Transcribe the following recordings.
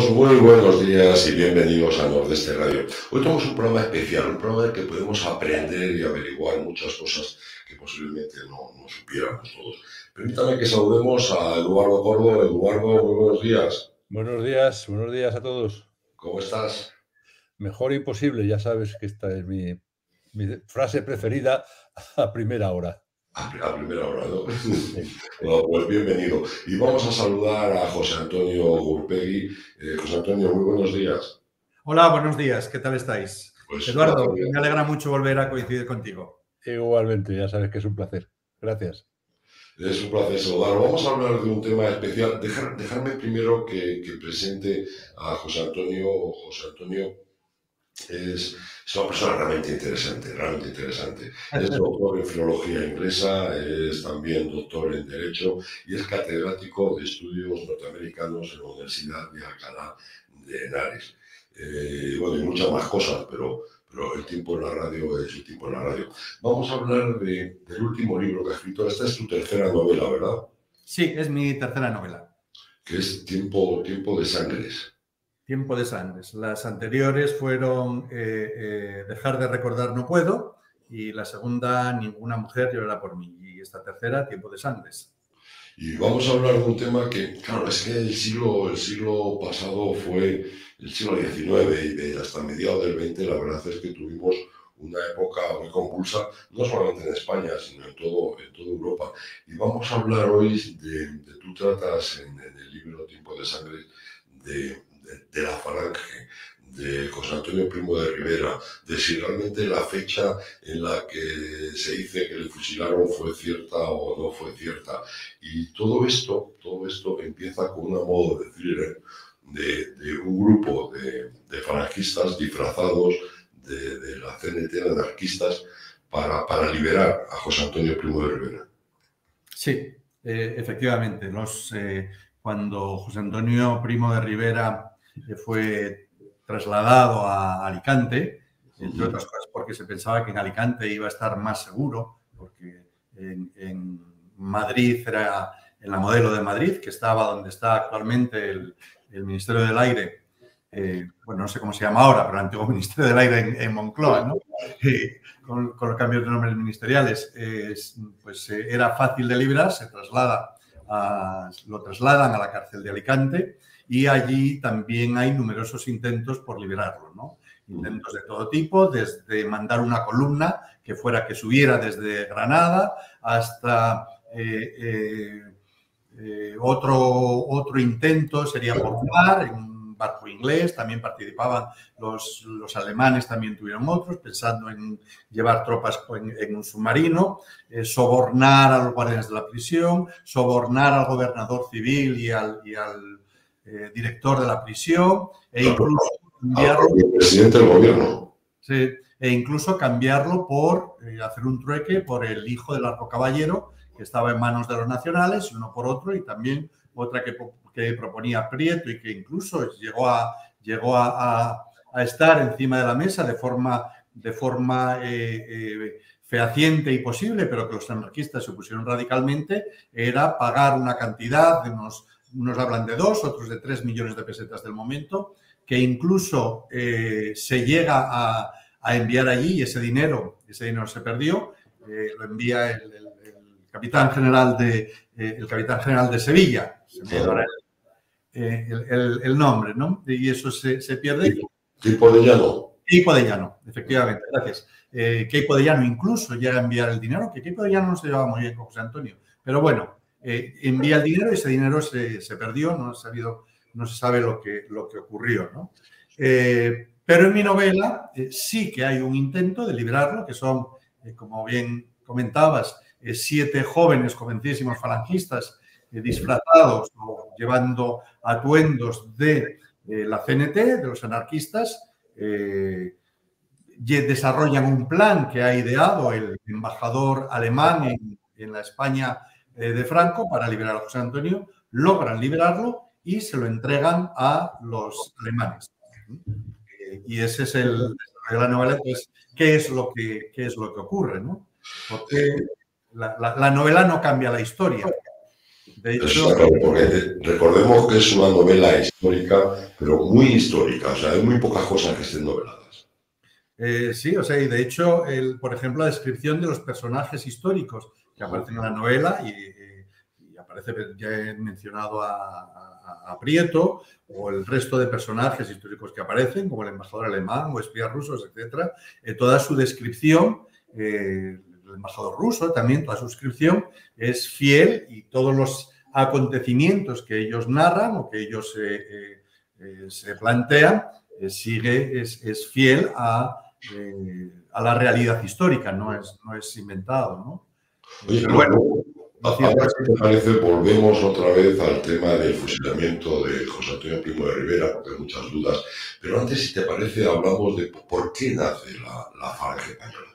todos, muy buenos días y bienvenidos a Nordeste Radio. Hoy tenemos un programa especial, un programa en el que podemos aprender y averiguar muchas cosas que posiblemente no supiéramos todos. Permítame que saludemos a Eduardo Cordo. Eduardo, muy buenos días. Buenos días a todos. ¿Cómo estás? Mejor imposible, ya sabes que esta es mi frase preferida a primera hora. A primera hora, ¿no? Bueno, pues bienvenido. Y vamos a saludar a José Antonio Gurpegui. José Antonio, muy buenos días. Hola, buenos días. ¿Qué tal estáis? Pues, Eduardo, me alegra mucho volver a coincidir contigo. Igualmente, ya sabes que es un placer. Gracias. Es un placer saludarlo. Vamos a hablar de un tema especial. Dejarme primero que presente a José Antonio. José Antonio es una persona realmente interesante, realmente interesante. Es doctor en filología inglesa, es también doctor en Derecho y es catedrático de estudios norteamericanos en la Universidad de Alcalá de Henares. Bueno, y muchas más cosas, pero el tiempo en la radio es el tiempo en la radio. Vamos a hablar del último libro que ha escrito. Esta es tu tercera novela, ¿verdad? Sí, es mi tercera novela. Que es Tiempo de Sangres. Tiempo de Sangres. Las anteriores fueron Dejar de recordar no puedo y la segunda Ninguna mujer llorará por mí y esta tercera Tiempo de Sangres. Y vamos a hablar de un tema que, claro, es que el siglo pasado fue el siglo XIX y hasta mediados del XX la verdad es que tuvimos una época muy convulsa, no solamente en España, sino en toda Europa. Y vamos a hablar hoy tú tratas en el libro Tiempo de Sangre de la Falange, de José Antonio Primo de Rivera, de si realmente la fecha en la que se dice que le fusilaron fue cierta o no fue cierta. Y todo esto empieza con una modo de thriller de un grupo de falangistas disfrazados de la CNT, de anarquistas, para liberar a José Antonio Primo de Rivera. Sí, efectivamente. Cuando José Antonio Primo de Rivera fue trasladado a Alicante, entre otras cosas porque se pensaba que en Alicante iba a estar más seguro, porque en Madrid era en la Modelo de Madrid, que estaba donde está actualmente el Ministerio del Aire, bueno, no sé cómo se llama ahora, pero el antiguo Ministerio del Aire en Moncloa, ¿no? Con los cambios de nombres ministeriales, pues era fácil de librar, lo trasladan a la cárcel de Alicante y allí también hay numerosos intentos por liberarlo, ¿no? Intentos de todo tipo, desde mandar una columna que subiera desde Granada hasta otro intento sería por mar, en un barco inglés, también participaban los alemanes, también tuvieron otros, pensando en llevar tropas en un submarino, sobornar a los guardianes de la prisión, sobornar al gobernador civil y al director de la prisión e incluso cambiarlo, el presidente del gobierno. Sí, e incluso cambiarlo por hacer un trueque por el hijo del Largo Caballero, que estaba en manos de los nacionales, uno por otro, y también otra que proponía Prieto y que incluso llegó a estar encima de la mesa de forma fehaciente y posible, pero que los anarquistas se opusieron radicalmente, era pagar una cantidad de unos hablan de 2, otros de 3 millones de pesetas del momento, que incluso se llega a enviar allí y ese dinero se perdió, lo envía el capitán general de Sevilla, se me dio el nombre, ¿no? Y eso se pierde. Queipo de Llano. Queipo de Llano, efectivamente, gracias. Queipo de Llano incluso llega a enviar el dinero, que Queipo de Llano no se llevaba muy bien con José Antonio, pero bueno, envía el dinero y ese dinero se perdió, no se sabe lo que ocurrió, ¿no? Pero en mi novela sí que hay un intento de liberarlo, que son, como bien comentabas, 7 jóvenes, jovencísimos falangistas disfrazados o llevando atuendos de la CNT, de los anarquistas, desarrollan un plan que ha ideado el embajador alemán en la España de Franco para liberar a José Antonio, logran liberarlo y se lo entregan a los alemanes. Y ese es el de la novela, pues, ¿qué es lo que ocurre, ¿no? Porque la novela no cambia la historia De hecho, claro, porque recordemos que es una novela histórica, pero muy histórica. O sea, hay muy pocas cosas que estén noveladas. Sí, o sea, y de hecho, por ejemplo, la descripción de los personajes históricos que aparecen en la novela, y aparece, ya he mencionado a Prieto, o el resto de personajes históricos que aparecen, como el embajador alemán o espías rusos, etcétera, toda su descripción, el embajador ruso también, toda su descripción es fiel, y todos los acontecimientos que ellos narran o que ellos se plantean, es fiel a la realidad histórica, no es inventado, ¿no? Oye, Pero bueno, ahora, si te parece, volvemos otra vez al tema del fusilamiento de José Antonio Primo de Rivera, porque hay muchas dudas. Pero antes, si te parece, hablamos de por qué nace la Falange Española.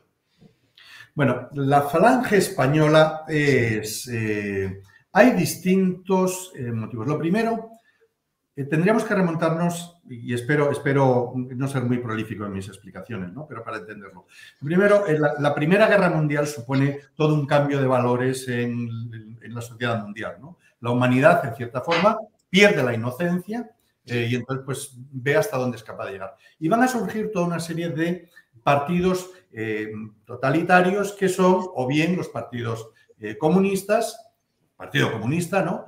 Bueno, la Falange Española hay distintos motivos. Lo primero, tendríamos que remontarnos, y espero no ser muy prolífico en mis explicaciones, ¿no? Pero para entenderlo. Primero, la Primera Guerra Mundial supone todo un cambio de valores en la sociedad mundial, ¿no? La humanidad, en cierta forma, pierde la inocencia y entonces pues ve hasta dónde es capaz de llegar. Y van a surgir toda una serie de partidos totalitarios que son o bien los partidos comunistas, Partido Comunista, ¿no?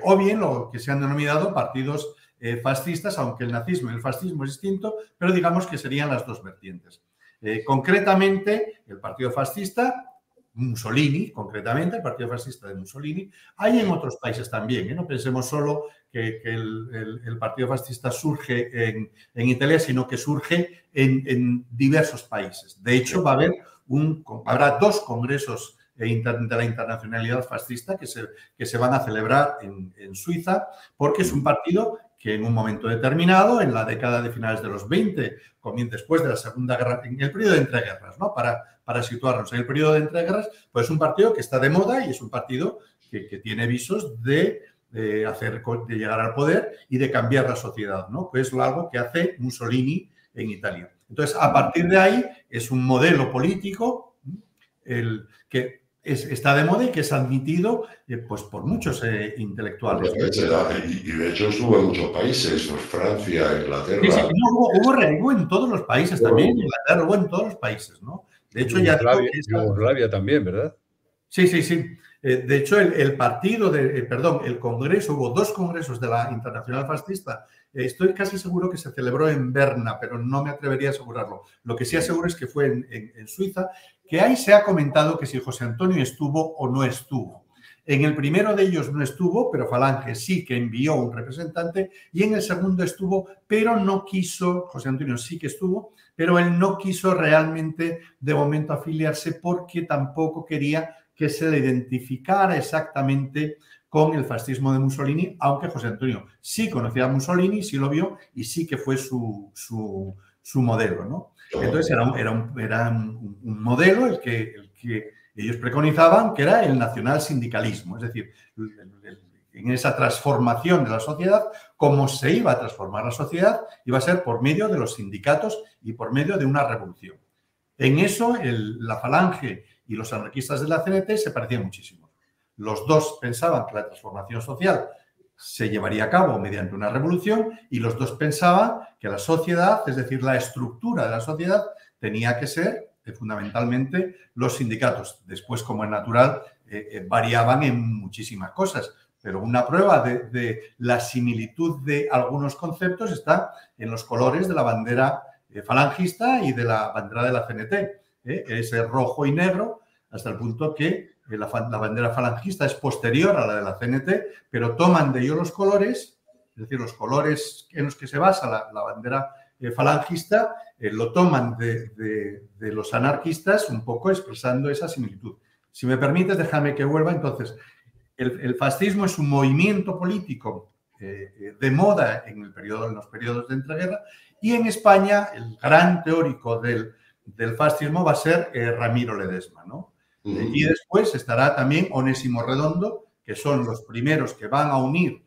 O bien lo que se han denominado partidos fascistas, aunque el nazismo y el fascismo es distinto, pero digamos que serían las dos vertientes. Concretamente, el Partido Fascista, Mussolini, concretamente, el Partido Fascista de Mussolini, hay en otros países también, no pensemos solo que el Partido Fascista surge en Italia, sino que surge en diversos países. De hecho, habrá 2 congresos de la internacionalidad fascista que se van a celebrar en Suiza, porque es un partido que en un momento determinado, en la década de finales de los 20, después de la Segunda Guerra, en el periodo de entreguerras, ¿no? Para situarnos en el periodo de entreguerras, pues es un partido que está de moda y es un partido que tiene visos de llegar al poder y de cambiar la sociedad, ¿no? Que es algo que hace Mussolini en Italia. Entonces, a partir de ahí, es un modelo político que está de moda y que es admitido pues, por muchos intelectuales. Y de hecho estuvo en muchos países, Francia, Inglaterra. Sí, hubo en todos los países también, Inglaterra, hubo en todos los países, ¿no? De hecho, ya digo que Yugoslavia también, ¿verdad? Sí. De hecho, el congreso, hubo 2 congresos de la Internacional Fascista. Estoy casi seguro que se celebró en Berna, pero no me atrevería a asegurarlo. Lo que sí aseguro es que fue en Suiza, que ahí se ha comentado que si José Antonio estuvo o no estuvo. En el primero de ellos no estuvo, pero Falange sí que envió un representante, y en el segundo estuvo, pero no quiso, José Antonio sí que estuvo, pero él no quiso realmente de momento afiliarse porque tampoco quería que se le identificara exactamente con el fascismo de Mussolini, aunque José Antonio sí conocía a Mussolini, sí lo vio y sí que fue su modelo, ¿no? Entonces era un modelo el que ellos preconizaban, que era el nacionalsindicalismo, es decir, en esa transformación de la sociedad, cómo se iba a transformar la sociedad, iba a ser por medio de los sindicatos y por medio de una revolución. En eso, la Falange y los anarquistas de la CNT se parecían muchísimo. Los dos pensaban que la transformación social se llevaría a cabo mediante una revolución y los dos pensaban que la sociedad, es decir, la estructura de la sociedad, tenía que ser fundamentalmente los sindicatos. Después, como es natural, variaban en muchísimas cosas, pero una prueba de la similitud de algunos conceptos está en los colores de la bandera falangista y de la bandera de la CNT. Ese rojo y negro, hasta el punto que la bandera falangista es posterior a la de la CNT, pero toman de ello los colores, es decir, los colores en los que se basa la bandera falangista, lo toman de los anarquistas, un poco expresando esa similitud. Si me permites, déjame que vuelva. Entonces, el fascismo es un movimiento político de moda en los periodos de entreguerra, y en España el gran teórico del fascismo va a ser Ramiro Ledesma, ¿no? Y después estará también Onésimo Redondo, que son los primeros que van a unir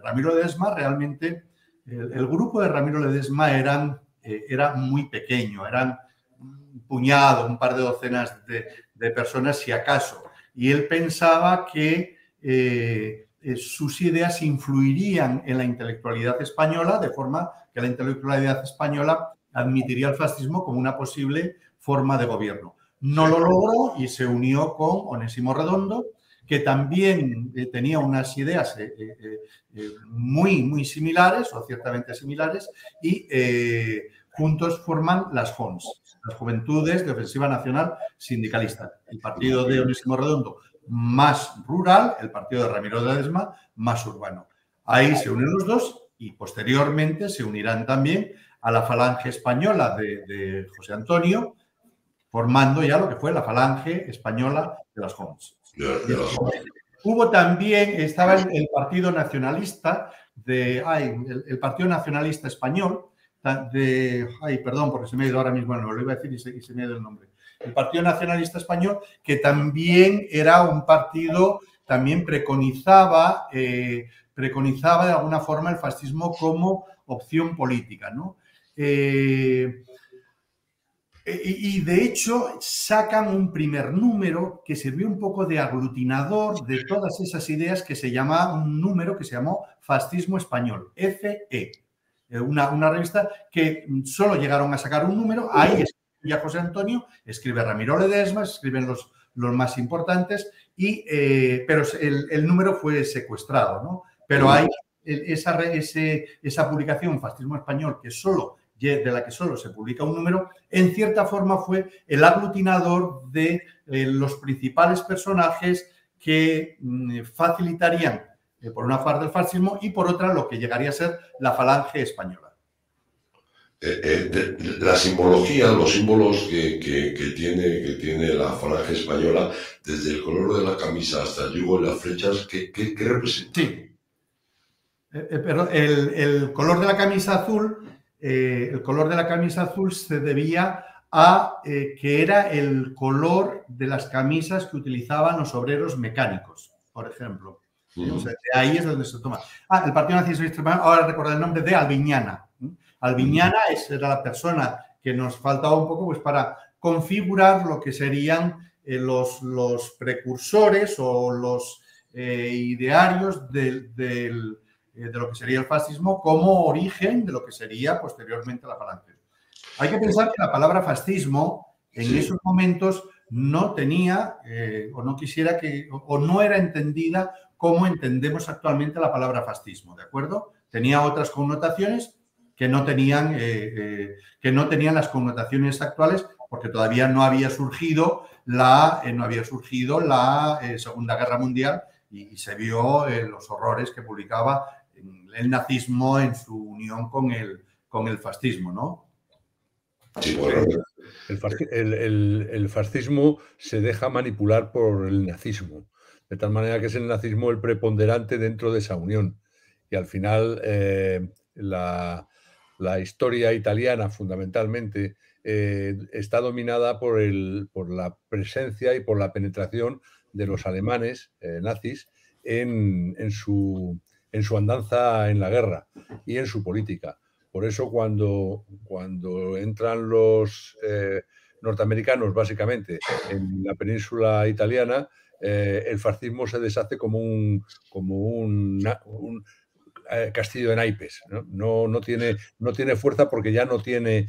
Ramiro Ledesma. Realmente el grupo de Ramiro Ledesma era muy pequeño, eran un puñado, un par de docenas de personas, si acaso. Y él pensaba que sus ideas influirían en la intelectualidad española, de forma que la intelectualidad española admitiría el fascismo como una posible forma de gobierno. No lo logró y se unió con Onésimo Redondo, que también tenía unas ideas muy similares, o ciertamente similares, y juntos forman las JONS, las Juventudes de Ofensiva Nacional Sindicalista. El partido de Onésimo Redondo más rural, el partido de Ramiro Ledesma más urbano. Ahí se unen los dos y posteriormente se unirán también a la Falange Española de José Antonio, formando ya lo que fue la Falange Española de las JONS. Hubo también, estaba el Partido Nacionalista el Partido Nacionalista Español perdón, porque se me ha ido ahora mismo, no lo iba a decir y se me ha ido el nombre. El Partido Nacionalista Español, que también era un partido, también preconizaba de alguna forma el fascismo como opción política, ¿no? Y de hecho sacan un primer número que sirvió un poco de aglutinador de todas esas ideas, que se llama un número que se llamó Fascismo Español, FE. Una revista que solo llegaron a sacar un número. Ahí escribía José Antonio, escribe Ramiro Ledesma, escriben los más importantes, pero el número fue secuestrado, ¿no? Pero hay esa publicación, Fascismo Español, de la que solo se publica un número, en cierta forma fue el aglutinador de los principales personajes que facilitarían, por una parte, el fascismo y por otra lo que llegaría a ser la Falange Española. La simbología, los símbolos que tiene la Falange Española, desde el color de la camisa hasta el yugo de las flechas, ¿qué representa? Sí. Pero el color de la camisa azul... el color de la camisa azul se debía a que era el color de las camisas que utilizaban los obreros mecánicos, por ejemplo. O sea, de ahí es donde se toma. El Partido Nacionalista Español, ahora recuerdo el nombre de Albiñana. Albiñana era la persona que nos faltaba un poco pues, para configurar lo que serían los precursores o los idearios de lo que sería el fascismo como origen de lo que sería posteriormente la Falange. Hay que pensar que la palabra fascismo en esos momentos no tenía o no quisiera o no era entendida como entendemos actualmente la palabra fascismo, ¿de acuerdo? Tenía otras connotaciones que no tenían las connotaciones actuales, porque todavía no había surgido la Segunda Guerra Mundial y se vio los horrores que publicaba el nazismo en su unión con el fascismo, ¿no? Sí, bueno. El fascismo se deja manipular por el nazismo, de tal manera que es el nazismo el preponderante dentro de esa unión. Y al final la historia italiana fundamentalmente está dominada por la presencia y por la penetración de los alemanes nazis en su andanza en la guerra y en su política. Por eso cuando entran los norteamericanos básicamente en la península italiana, el fascismo se deshace como un castillo de naipes, ¿no? No tiene fuerza porque ya no tiene,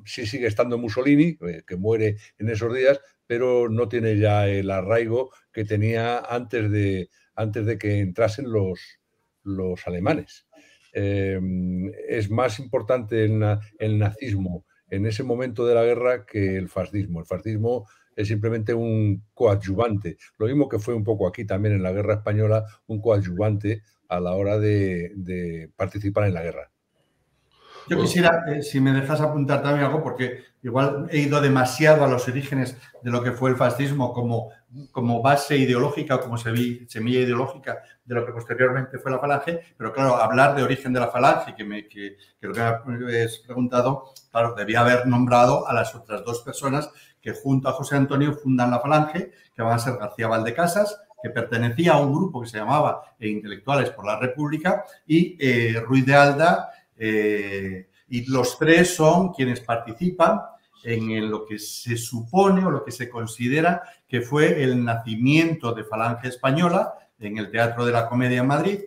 sí sigue estando Mussolini, que muere en esos días, pero no tiene ya el arraigo que tenía antes de que entrasen los alemanes. Es más importante el nazismo en ese momento de la guerra que el fascismo. El fascismo es simplemente un coadyuvante, lo mismo que fue un poco aquí también en la guerra española, un coadyuvante a la hora de participar en la guerra. Yo quisiera, si me dejas apuntar también algo, porque igual he ido demasiado a los orígenes de lo que fue el fascismo como base ideológica o como semilla ideológica de lo que posteriormente fue la Falange, pero claro, hablar de origen de la Falange, que lo que me has preguntado, claro, debía haber nombrado a las otras dos personas que junto a José Antonio fundan la Falange, que van a ser García Valdecasas, que pertenecía a un grupo que se llamaba Intelectuales por la República, y Ruiz de Alda, y los tres son quienes participan en lo que se supone o lo que se considera que fue el nacimiento de Falange Española, en el Teatro de la Comedia en Madrid,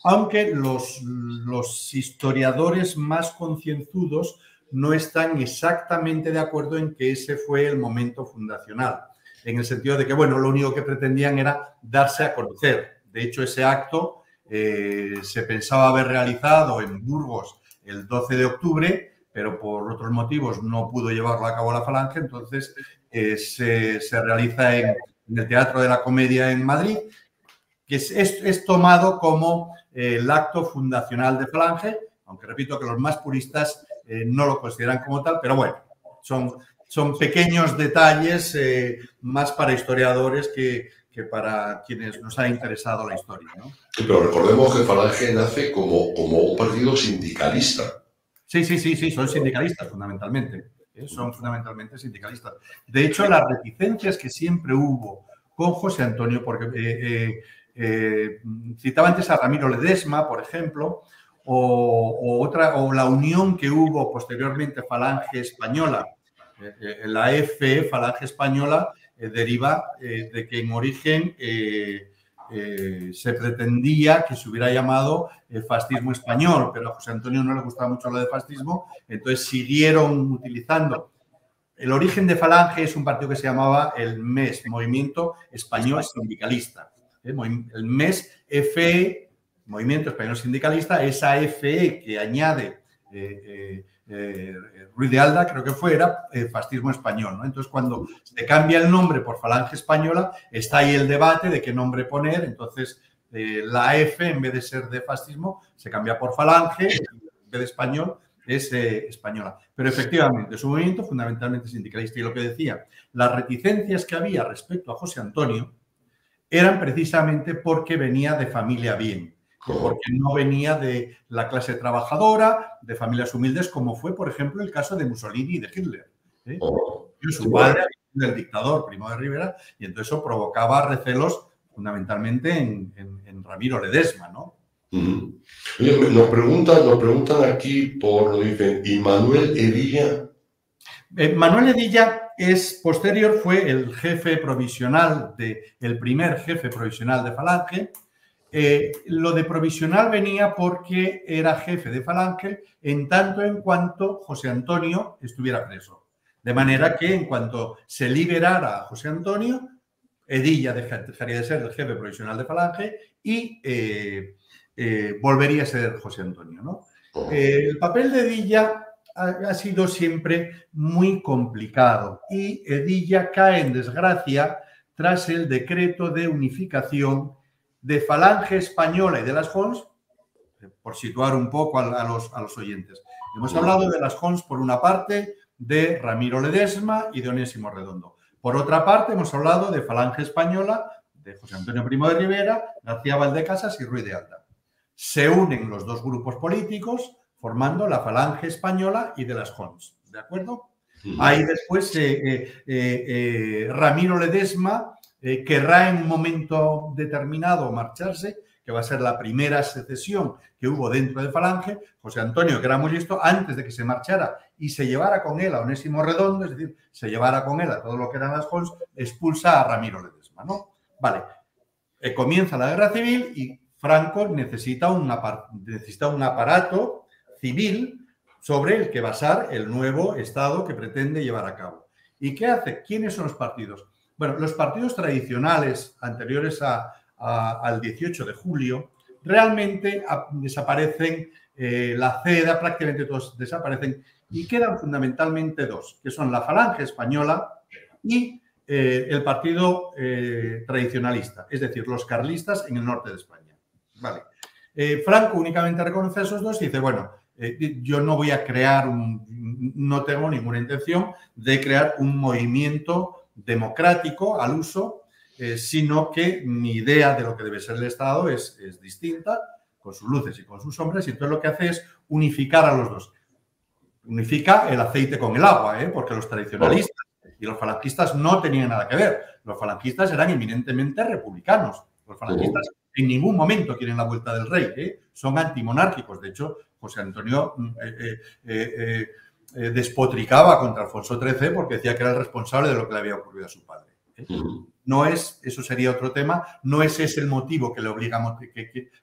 aunque los historiadores más concienzudos no están exactamente de acuerdo en que ese fue el momento fundacional, en el sentido de que, bueno, lo único que pretendían era darse a conocer. De hecho, ese acto se pensaba haber realizado en Burgos el 12 de octubre, pero por otros motivos no pudo llevarlo a cabo la Falange, entonces se realiza en el Teatro de la Comedia en Madrid, que es tomado como el acto fundacional de Falange, aunque repito que los más puristas no lo consideran como tal, pero bueno, son pequeños detalles más para historiadores que para quienes nos ha interesado la historia, ¿no? Sí, pero recordemos que Falange nace como un partido sindicalista. Sí, son sindicalistas fundamentalmente. Son fundamentalmente sindicalistas. De hecho, las reticencias que siempre hubo con José Antonio, porque citaba antes a Ramiro Ledesma, por ejemplo, o la unión que hubo posteriormente Falange Española. La EFE, Falange Española, deriva de que en origen se pretendía que se hubiera llamado fascismo español, pero a José Antonio no le gustaba mucho lo de fascismo, entonces siguieron utilizando. El origen de Falange es un partido que se llamaba el MES, Movimiento Español Sindicalista. El MES, FE, Movimiento Español Sindicalista, esa FE que añade Ruiz de Alda, creo que era fascismo español, ¿no? Entonces, cuando se cambia el nombre por Falange Española, está ahí el debate de qué nombre poner. Entonces, la F, en vez de ser de fascismo, se cambia por Falange, en vez de español, es española. Pero efectivamente, es un movimiento fundamentalmente sindicalista. Y lo que decía, las reticencias que había respecto a José Antonio eran precisamente porque venía de familia bien, porque no venía de la clase trabajadora, de familias humildes, como fue, por ejemplo, el caso de Mussolini y de Hitler. Su padre era el dictador Primo de Rivera, y entonces eso provocaba recelos fundamentalmente en Ramiro Ledesma, ¿no? Oye, nos preguntan aquí nos dicen, ¿y Manuel Hedilla? Manuel Hedilla fue el jefe provisional, el primer jefe provisional de Falange. Lo de provisional venía porque era jefe de Falange en tanto en cuanto José Antonio estuviera preso. De manera que en cuanto se liberara a José Antonio, Hedilla dejaría de ser el jefe provisional de Falange y volvería a ser José Antonio, ¿no? El papel de Hedilla ha sido siempre muy complicado y Hedilla cae en desgracia tras el decreto de unificación de Falange Española y de las Jons, por situar un poco a los oyentes. Hemos hablado de las Jons por una parte, de Ramiro Ledesma y de Onésimo Redondo. Por otra parte, hemos hablado de Falange Española, de José Antonio Primo de Rivera, García Valdecasas y Ruiz de Alda. Se unen los dos grupos políticos formando la Falange Española y de las Jons. ¿De acuerdo? Ahí después Ramiro Ledesma querrá en un momento determinado marcharse, que va a ser la primera secesión que hubo dentro de Falange. José Antonio, que era muy listo, antes de que se marchara y se llevara con él a Onésimo Redondo, es decir, se llevara con él a todo lo que eran las Jons, expulsa a Ramiro Ledesma, ¿no? Vale, comienza la guerra civil y Franco necesita un aparato civil sobre el que basar el nuevo Estado que pretende llevar a cabo. ¿Y qué hace? ¿Quiénes son los partidos? Bueno, los partidos tradicionales anteriores al 18 de julio realmente desaparecen, la CEDA, prácticamente todos desaparecen y quedan fundamentalmente dos, que son la Falange Española y el partido tradicionalista, es decir, los carlistas en el norte de España. Vale. Franco únicamente reconoce a esos dos y dice, bueno, yo no voy a crear no tengo ninguna intención de crear un movimiento democrático al uso, sino que mi idea de lo que debe ser el Estado es distinta, con sus luces y con sus sombras, y entonces lo que hace es unificar a los dos. Unifica el aceite con el agua, porque los tradicionalistas y los falangistas no tenían nada que ver. Los falangistas eran eminentemente republicanos. Los falangistas en ningún momento quieren la vuelta del rey, son antimonárquicos. De hecho, José Antonio despotricaba contra Alfonso XIII porque decía que era el responsable de lo que le había ocurrido a su padre. no es, eso sería otro tema, no es ese el motivo que le obliga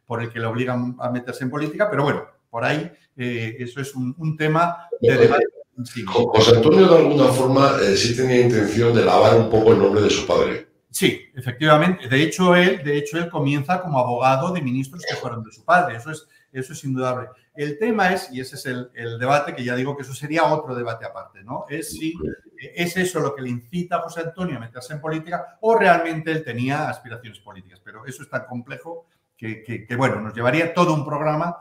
por el que le obligan a meterse en política, pero bueno, por ahí eso es un tema de debate. Sí. José Antonio, de alguna forma, sí tenía intención de lavar un poco el nombre de su padre. Sí, efectivamente. De hecho, él comienza como abogado de ministros que fueron de su padre. Eso es indudable. El tema es, y ese es el debate, que ya digo que eso sería otro debate aparte, ¿no? Es si es eso lo que le incita a José Antonio a meterse en política o realmente él tenía aspiraciones políticas. Pero eso es tan complejo que bueno, nos llevaría todo un programa.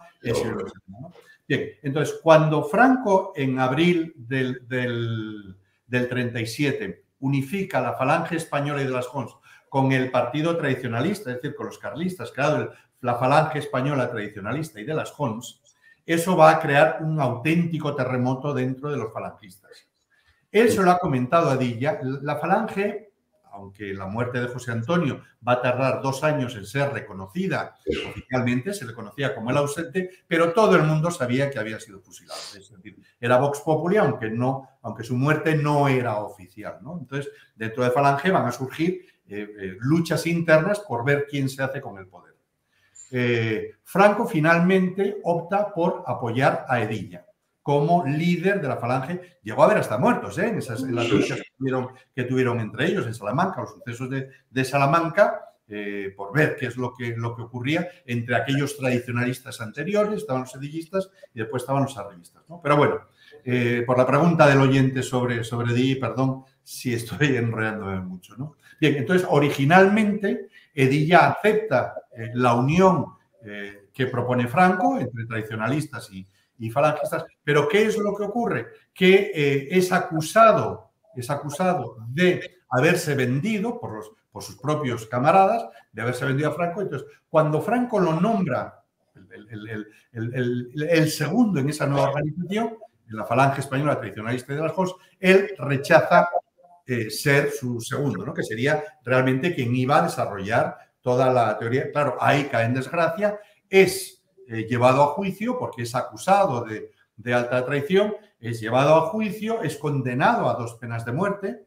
¿No? Bien, entonces, cuando Franco en abril del 37 unifica la Falange Española y de las Jons con el partido tradicionalista, es decir, con los carlistas, creado la Falange Española tradicionalista y de las Jons, eso va a crear un auténtico terremoto dentro de los falangistas. Él se lo ha comentado a Dilla, la Falange, aunque la muerte de José Antonio va a tardar 2 años en ser reconocida oficialmente, se le conocía como el ausente, pero todo el mundo sabía que había sido fusilado. Es decir, era Vox Populi, aunque su muerte no era oficial, ¿no? Entonces, dentro de Falange van a surgir luchas internas por ver quién se hace con el poder. Franco finalmente opta por apoyar a Hedilla como líder de la Falange. Llegó a haber hasta muertos en las luchas que tuvieron entre ellos en Salamanca, los sucesos de Salamanca, por ver qué es lo que ocurría entre aquellos tradicionalistas anteriores, estaban los edillistas y después estaban los arribistas, ¿no? Pero bueno, por la pregunta del oyente sobre Hedilla, perdón si estoy enrollándome mucho, ¿no? Bien, entonces originalmente Hedilla acepta la unión que propone Franco entre tradicionalistas y falangistas, pero ¿qué es lo que ocurre? Que es acusado de haberse vendido por sus propios camaradas, de haberse vendido a Franco. Entonces, cuando Franco lo nombra el segundo en esa nueva organización, en la Falange Española tradicionalista y de las Jons, él rechaza ser su segundo, ¿no? Que sería realmente quien iba a desarrollar toda la teoría. Claro, ahí cae en desgracia, es llevado a juicio porque es acusado de alta traición, es llevado a juicio, es condenado a 2 penas de muerte.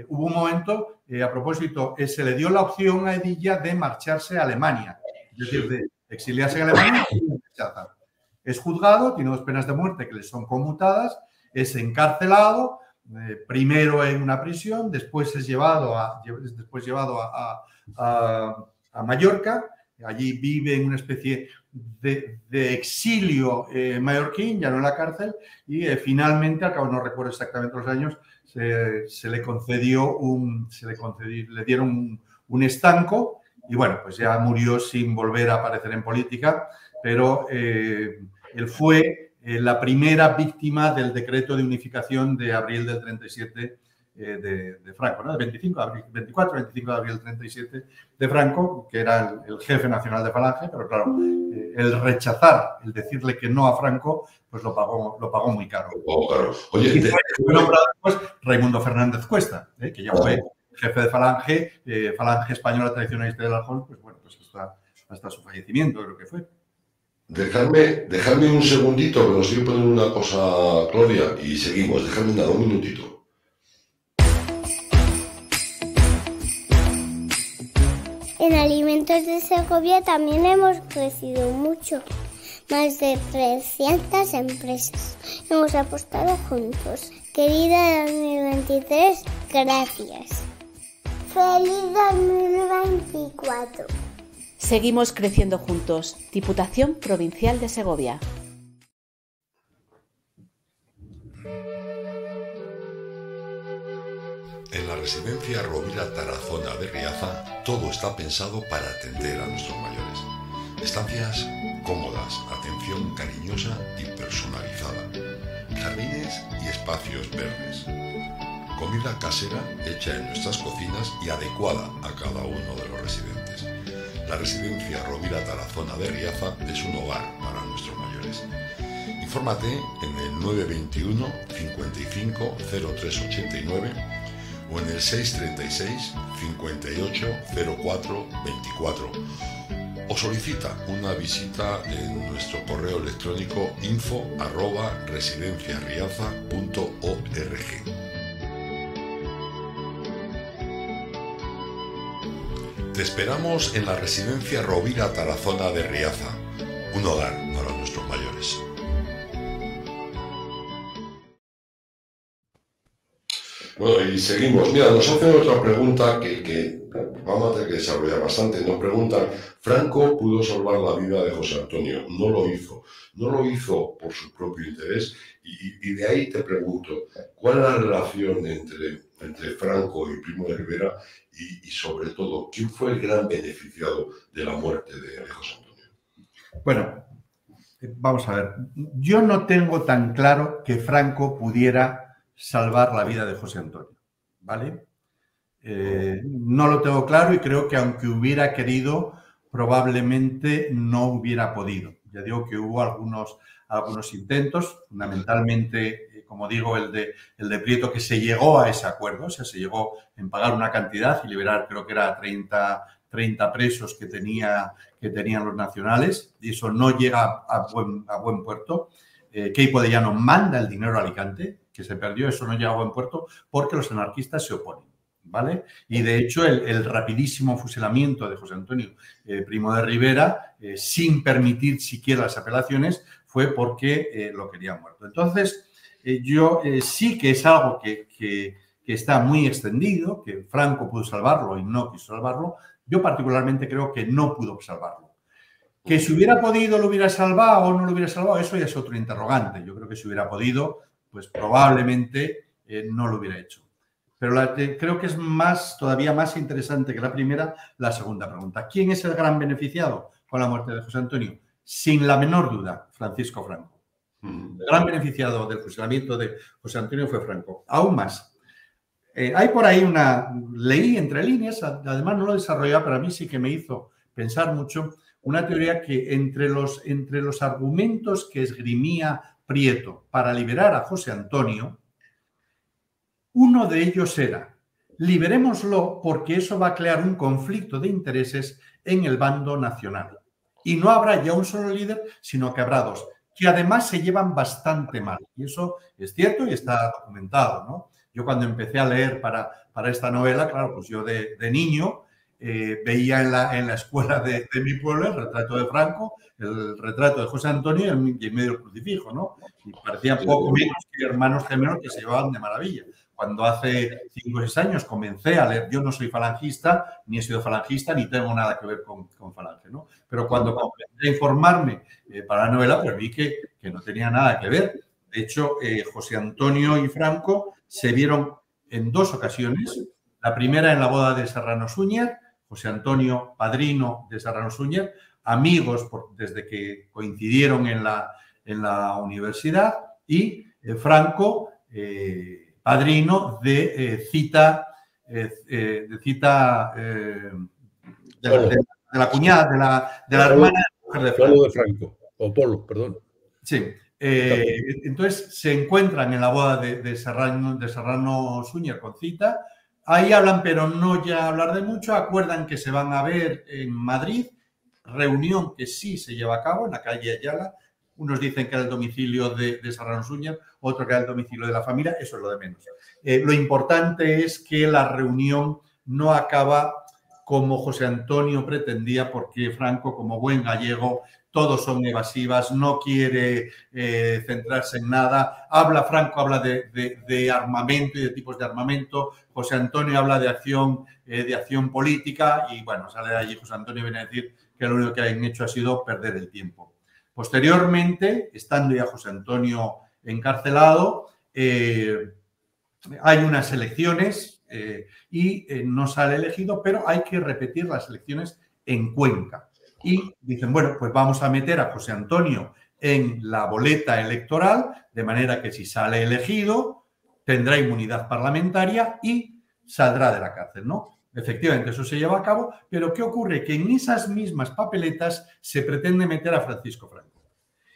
Hubo un momento, a propósito, se le dio la opción a Hedilla de marcharse a Alemania, es decir, de exiliarse en Alemania y rechazar. Es juzgado, tiene 2 penas de muerte que le son conmutadas, es encarcelado, primero en una prisión, después es llevado a Mallorca. Allí vive en una especie de exilio mallorquín, ya no en la cárcel, y finalmente, al cabo no recuerdo exactamente los años, le dieron un estanco y bueno, pues ya murió sin volver a aparecer en política, pero él fue la primera víctima del decreto de unificación de abril del 37 de Franco, ¿no? De 24, 25 de abril del 37 de Franco, que era el jefe nacional de Falange, pero claro, el rechazar, el decirle que no a Franco, pues lo pagó muy caro. Oye, y fue nombrado después Raimundo Fernández Cuesta, que ya fue jefe de Falange Española tradicionalista de las Jons, pues bueno, pues hasta su fallecimiento creo que fue. Dejadme un segundito, que nos quiero poner una cosa, Claudia, y seguimos. Dejadme nada, un minutito. En Alimentos de Segovia también hemos crecido mucho. Más de 300 empresas. Hemos apostado juntos. Querida 2023, gracias. ¡Feliz 2024! Seguimos creciendo juntos. Diputación Provincial de Segovia. En la residencia Rovira Tarazona de Riaza, todo está pensado para atender a nuestros mayores. Estancias cómodas, atención cariñosa y personalizada, jardines y espacios verdes, comida casera hecha en nuestras cocinas y adecuada a cada uno de los residentes. La residencia Rovira Tarazona de Riaza es un hogar para nuestros mayores. Infórmate en el 921 55 0389 o en el 636 58 04 24 o solicita una visita en nuestro correo electrónico info@residenciariaza.org. Te esperamos en la residencia Rovira Tarazona de Riaza, un hogar para nuestros mayores. Bueno, y seguimos. Mira, nos hacen otra pregunta que vamos a tener que desarrollar bastante. Nos preguntan, ¿Franco pudo salvar la vida de José Antonio? No lo hizo. No lo hizo por su propio interés. Y de ahí te pregunto, ¿cuál es la relación entre Franco y Primo de Rivera? Y sobre todo, ¿quién fue el gran beneficiado de la muerte de José Antonio? Bueno, vamos a ver. Yo no tengo tan claro que Franco pudiera salvar la vida de José Antonio, ¿vale? No lo tengo claro y creo que aunque hubiera querido, probablemente no hubiera podido. Ya digo que hubo algunos intentos, fundamentalmente, como digo, el de Prieto, que se llegó a ese acuerdo, o sea, se llegó en pagar una cantidad y liberar, creo que era 30 presos que tenían los nacionales, y eso no llega a buen puerto. Queipo de Llano manda el dinero a Alicante, que se perdió, eso no llega a buen puerto porque los anarquistas se oponen, ¿vale? Y de hecho el rapidísimo fusilamiento de José Antonio Primo de Rivera, sin permitir siquiera las apelaciones, fue porque lo querían muerto. Entonces, yo sí que es algo que está muy extendido, que Franco pudo salvarlo y no quiso salvarlo. Yo particularmente creo que no pudo salvarlo. Que si hubiera podido lo hubiera salvado o no lo hubiera salvado, eso ya es otro interrogante. Yo creo que si hubiera podido, pues probablemente no lo hubiera hecho. Pero creo que es todavía más interesante que la primera, la segunda pregunta. ¿Quién es el gran beneficiado con la muerte de José Antonio? Sin la menor duda, Francisco Franco. El gran beneficiado del fusilamiento de José Antonio fue Franco. Aún más. Hay por ahí leí entre líneas, además no lo desarrollaba, pero a mí sí que me hizo pensar mucho, una teoría que entre los argumentos que esgrimía Prieto para liberar a José Antonio, uno de ellos era: liberémoslo porque eso va a crear un conflicto de intereses en el bando nacional. Y no habrá ya un solo líder, sino que habrá dos, que además se llevan bastante mal. Y eso es cierto y está documentado, ¿no? Yo cuando empecé a leer para esta novela, claro, pues yo de niño veía en la escuela de mi pueblo el retrato de Franco, el retrato de José Antonio y en medio el crucifijo, ¿no? Y parecían poco menos que hermanos gemelos que se llevaban de maravilla. Cuando hace 5 o 6 años comencé a leer, yo no soy falangista, ni he sido falangista, ni tengo nada que ver con Falange, ¿no? Pero cuando comencé a informarme para la novela, pues vi que no tenía nada que ver. De hecho, José Antonio y Franco se vieron en 2 ocasiones. La primera en la boda de Serrano Súñer, José Antonio, padrino de Serrano Súñer, amigos desde que coincidieron en la universidad, y Franco, padrino de la cuñada, de la hermana de Polo de Franco, o Polo, perdón. Sí. Entonces se encuentran en la boda de Serrano Súñer con Cita. Ahí hablan, pero no ya hablar de mucho. Acuerdan que se van a ver en Madrid. Reunión que sí se lleva a cabo en la calle Ayala. Unos dicen que era el domicilio de Serrano Súñer, otro que era el domicilio de la familia. Eso es lo de menos. Lo importante es que la reunión no acaba como José Antonio pretendía, porque Franco, como buen gallego, todos son evasivas, no quiere centrarse en nada. Franco habla de armamento y de tipos de armamento. José Antonio habla de acción política y, bueno, sale de allí José Antonio, viene a decir que lo único que han hecho ha sido perder el tiempo. Posteriormente, estando ya José Antonio encarcelado, hay unas elecciones y no sale elegido, pero hay que repetir las elecciones en Cuenca. Y dicen, bueno, pues vamos a meter a José Antonio en la boleta electoral, de manera que si sale elegido tendrá inmunidad parlamentaria y saldrá de la cárcel, ¿no? Efectivamente, eso se lleva a cabo, pero ¿qué ocurre? Que en esas mismas papeletas se pretende meter a Francisco Franco.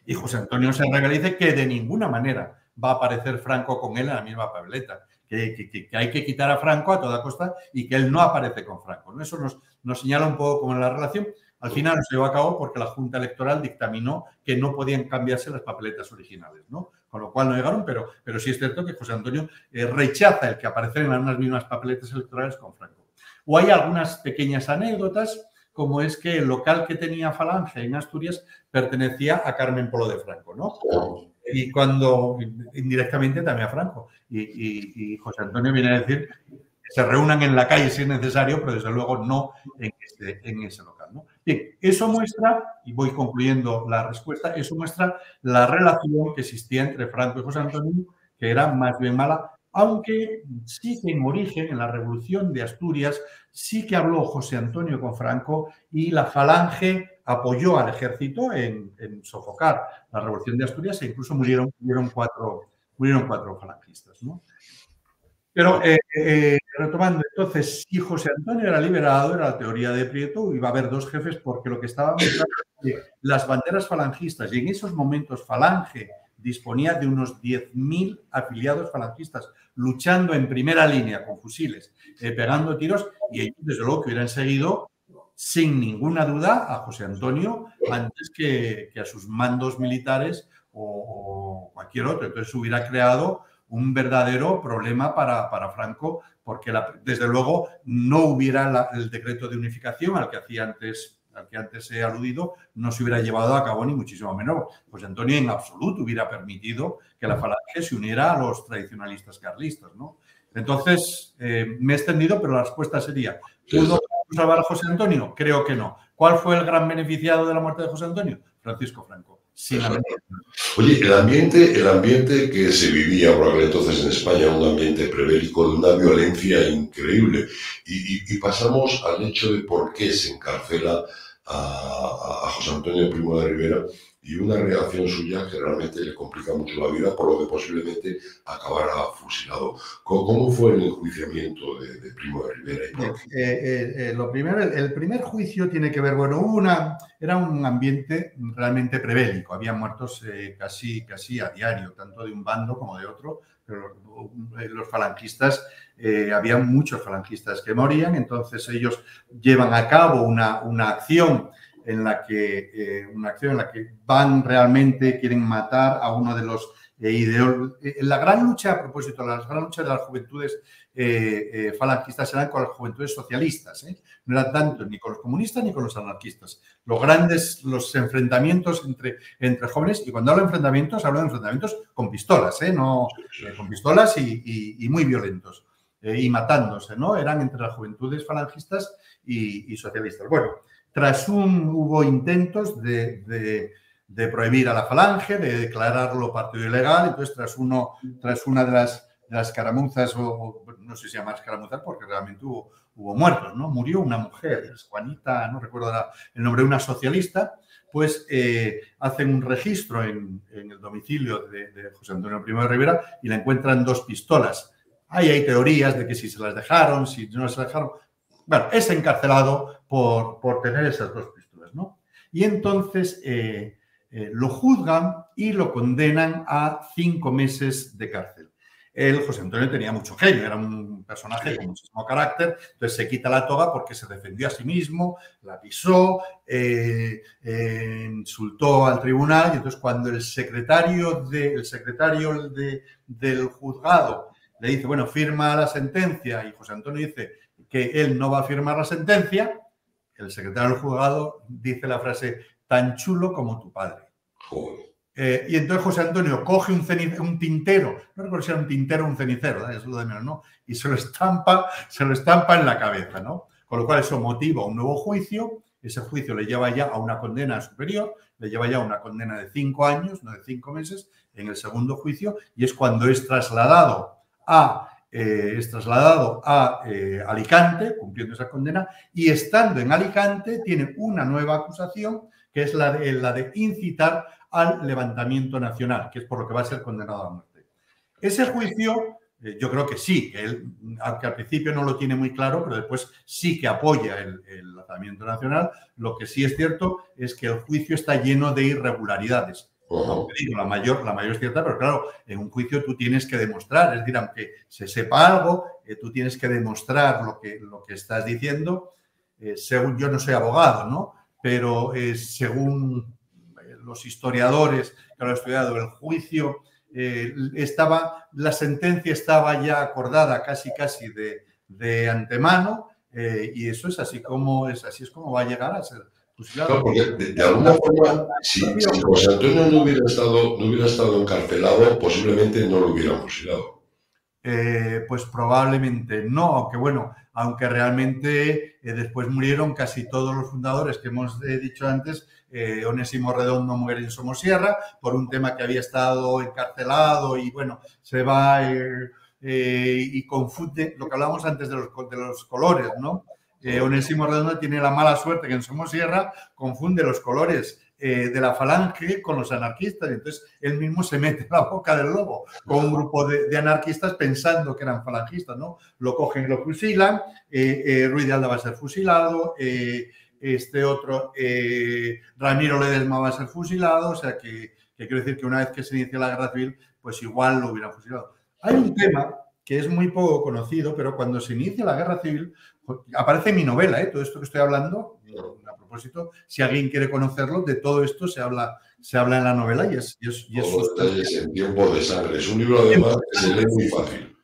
Y José Antonio se revela y dice que de ninguna manera va a aparecer Franco con él en la misma papeleta, que hay que quitar a Franco a toda costa y que él no aparece con Franco, ¿no? Eso nos señala un poco como en la relación. Al final no se llevó a cabo porque la Junta Electoral dictaminó que no podían cambiarse las papeletas originales, ¿no? Con lo cual no llegaron, pero sí es cierto que José Antonio rechaza el que aparecen en las mismas papeletas electorales con Franco. O hay algunas pequeñas anécdotas, como es que el local que tenía Falange en Asturias pertenecía a Carmen Polo de Franco, ¿no? Y cuando, indirectamente también a Franco. Y José Antonio viene a decir que se reúnan en la calle si es necesario, pero desde luego no en ese local, ¿no? Bien, eso muestra, y voy concluyendo la respuesta, eso muestra la relación que existía entre Franco y José Antonio, que era más bien mala, aunque sí que en origen, en la Revolución de Asturias, sí que habló José Antonio con Franco y la Falange apoyó al ejército en sofocar la Revolución de Asturias e incluso murieron cuatro falangistas, ¿no? Pero retomando, entonces, si José Antonio era liberado, era la teoría de Prieto, iba a haber dos jefes porque lo que estaba muy claro es que las banderas falangistas, y en esos momentos Falange disponía de unos 10.000 afiliados falangistas luchando en primera línea con fusiles, pegando tiros, y ellos desde luego que hubieran seguido sin ninguna duda a José Antonio antes que a sus mandos militares o cualquier otro. Entonces hubiera creado un verdadero problema para Franco, porque desde luego no hubiera el decreto de unificación al que antes he aludido, no se hubiera llevado a cabo ni muchísimo menos. José Antonio en absoluto hubiera permitido que la Falange se uniera a los tradicionalistas carlistas, ¿no? Entonces, me he extendido, pero la respuesta sería, ¿pudo salvar a José Antonio? Creo que no. ¿Cuál fue el gran beneficiado de la muerte de José Antonio? Francisco Franco. Sin la mentira. Oye, el ambiente que se vivía por aquel entonces en España, un ambiente prebélico de una violencia increíble. Y pasamos al hecho de por qué se encarcela a José Antonio Primo de Rivera y una reacción suya que realmente le complica mucho la vida, por lo que posiblemente acabara fusilado. ¿Cómo fue el enjuiciamiento de Primo de Rivera? Y por qué? Lo primero, el primer juicio tiene que ver, bueno, era un ambiente realmente prebélico, había muertos casi a diario, tanto de un bando como de otro, pero los falangistas, había muchos falangistas que morían, entonces ellos llevan a cabo una acción en la que van realmente, quieren matar a uno de los ideólogos. La gran lucha, a propósito, la gran lucha de las juventudes falangistas eran con las juventudes socialistas, ¿eh? No eran tanto ni con los comunistas ni con los anarquistas. Los enfrentamientos entre jóvenes, y cuando hablo de enfrentamientos con pistolas, no, con pistolas y muy violentos, y matándose, ¿no? Eran entre las juventudes falangistas y socialistas. Bueno, hubo intentos de prohibir a la Falange, de declararlo partido ilegal, entonces tras una de las escaramuzas, o no sé si se llama escaramuzas porque realmente hubo muertos, ¿no? Murió una mujer, Juanita, no recuerdo el nombre, una socialista, pues hacen un registro en el domicilio de José Antonio Primo de Rivera y le encuentran 2 pistolas. Ahí hay teorías de que si se las dejaron, si no se las dejaron. Bueno, es encarcelado por tener esas 2 pistolas, ¿no? Y entonces lo juzgan y lo condenan a 5 meses de cárcel. José Antonio tenía mucho genio, era un personaje con muchísimo carácter, entonces se quita la toga porque se defendió a sí mismo, la pisó, insultó al tribunal, y entonces cuando el secretario del juzgado le dice, bueno, firma la sentencia, y José Antonio dice que él no va a firmar la sentencia, el secretario del juzgado dice la frase, tan chulo como tu padre. Y entonces José Antonio coge un tintero, no recuerdo si era un tintero o un cenicero, eso es lo de menos, ¿no? Y se lo estampa en la cabeza, ¿no? Con lo cual eso motiva un nuevo juicio, ese juicio le lleva ya a una condena superior, le lleva ya a una condena de 5 años, no de 5 meses, en el segundo juicio, y es cuando es trasladado a Alicante, cumpliendo esa condena, y estando en Alicante tiene una nueva acusación, que es la de incitar al levantamiento nacional, que es por lo que va a ser condenado a muerte. Ese juicio, yo creo que sí, que él, aunque al principio no lo tiene muy claro, pero después sí que apoya el levantamiento nacional. Lo que sí es cierto es que el juicio está lleno de irregularidades. Aunque digo, la mayor es cierta, pero claro, en un juicio tú tienes que demostrar, es decir, aunque se sepa algo, tú tienes que demostrar lo que estás diciendo. Según, yo no soy abogado, ¿no? Pero según los historiadores que lo han estudiado, el juicio la sentencia estaba ya acordada casi de antemano, Y eso es así como va a llegar a ser fusilado. No, porque de alguna forma, si José Antonio no hubiera estado encarcelado, posiblemente no lo hubieran fusilado. Pues probablemente no, aunque realmente después murieron casi todos los fundadores que hemos dicho antes. Onésimo Redondo muere en Somosierra por un tema que había estado encarcelado y se va y confunde lo que hablábamos antes de los colores, ¿no? Onésimo Redondo tiene la mala suerte que en Somosierra confunde los colores de la Falange con los anarquistas, y entonces él mismo se mete en la boca del lobo con un grupo de anarquistas pensando que eran falangistas, ¿no? Lo cogen y lo fusilan. Ruiz de Alda va a ser fusilado, Ramiro Ledesma va a ser fusilado, o sea que quiero decir que una vez que se inicia la guerra civil, pues igual lo hubieran fusilado. Hay un tema que es muy poco conocido, pero cuando se inicia la guerra civil, aparece en mi novela, todo esto que estoy hablando, a propósito, si alguien quiere conocerlo, de todo esto se habla en la novela y es en Tiempo de Sangre. Es un libro, además, que se lee muy fácil.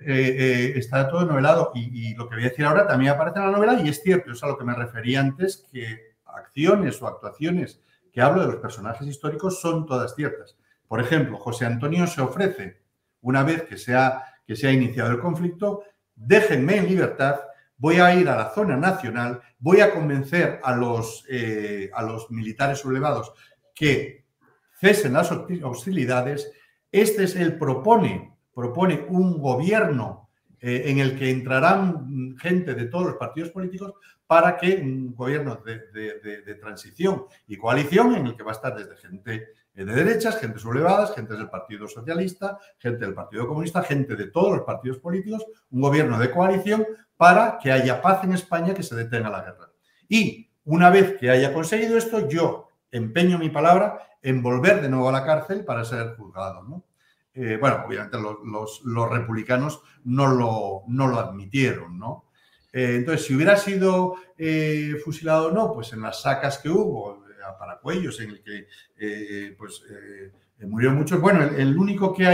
Está todo novelado y lo que voy a decir ahora también aparece en la novela y es cierto, es a lo que me refería antes, que acciones o actuaciones que hablo de los personajes históricos son todas ciertas. Por ejemplo, José Antonio se ofrece, una vez que se ha iniciado el conflicto, déjenme en libertad, voy a ir a la zona nacional, voy a convencer a los militares sublevados que cesen las hostilidades. Él propone un gobierno en el que entrarán gente de todos los partidos políticos para que un gobierno de transición y coalición en el que va a estar desde gente de derechas, gente sublevadas, gente del Partido Socialista, gente del Partido Comunista, gente de todos los partidos políticos, un gobierno de coalición para que haya paz en España, que se detenga la guerra. Y una vez que haya conseguido esto, yo empeño mi palabra en volver de nuevo a la cárcel para ser juzgado, ¿no? Obviamente los republicanos no lo admitieron, ¿no? Entonces, si hubiera sido fusilado o no, pues en las sacas que hubo a Paracuellos, en el que murieron muchos. El único que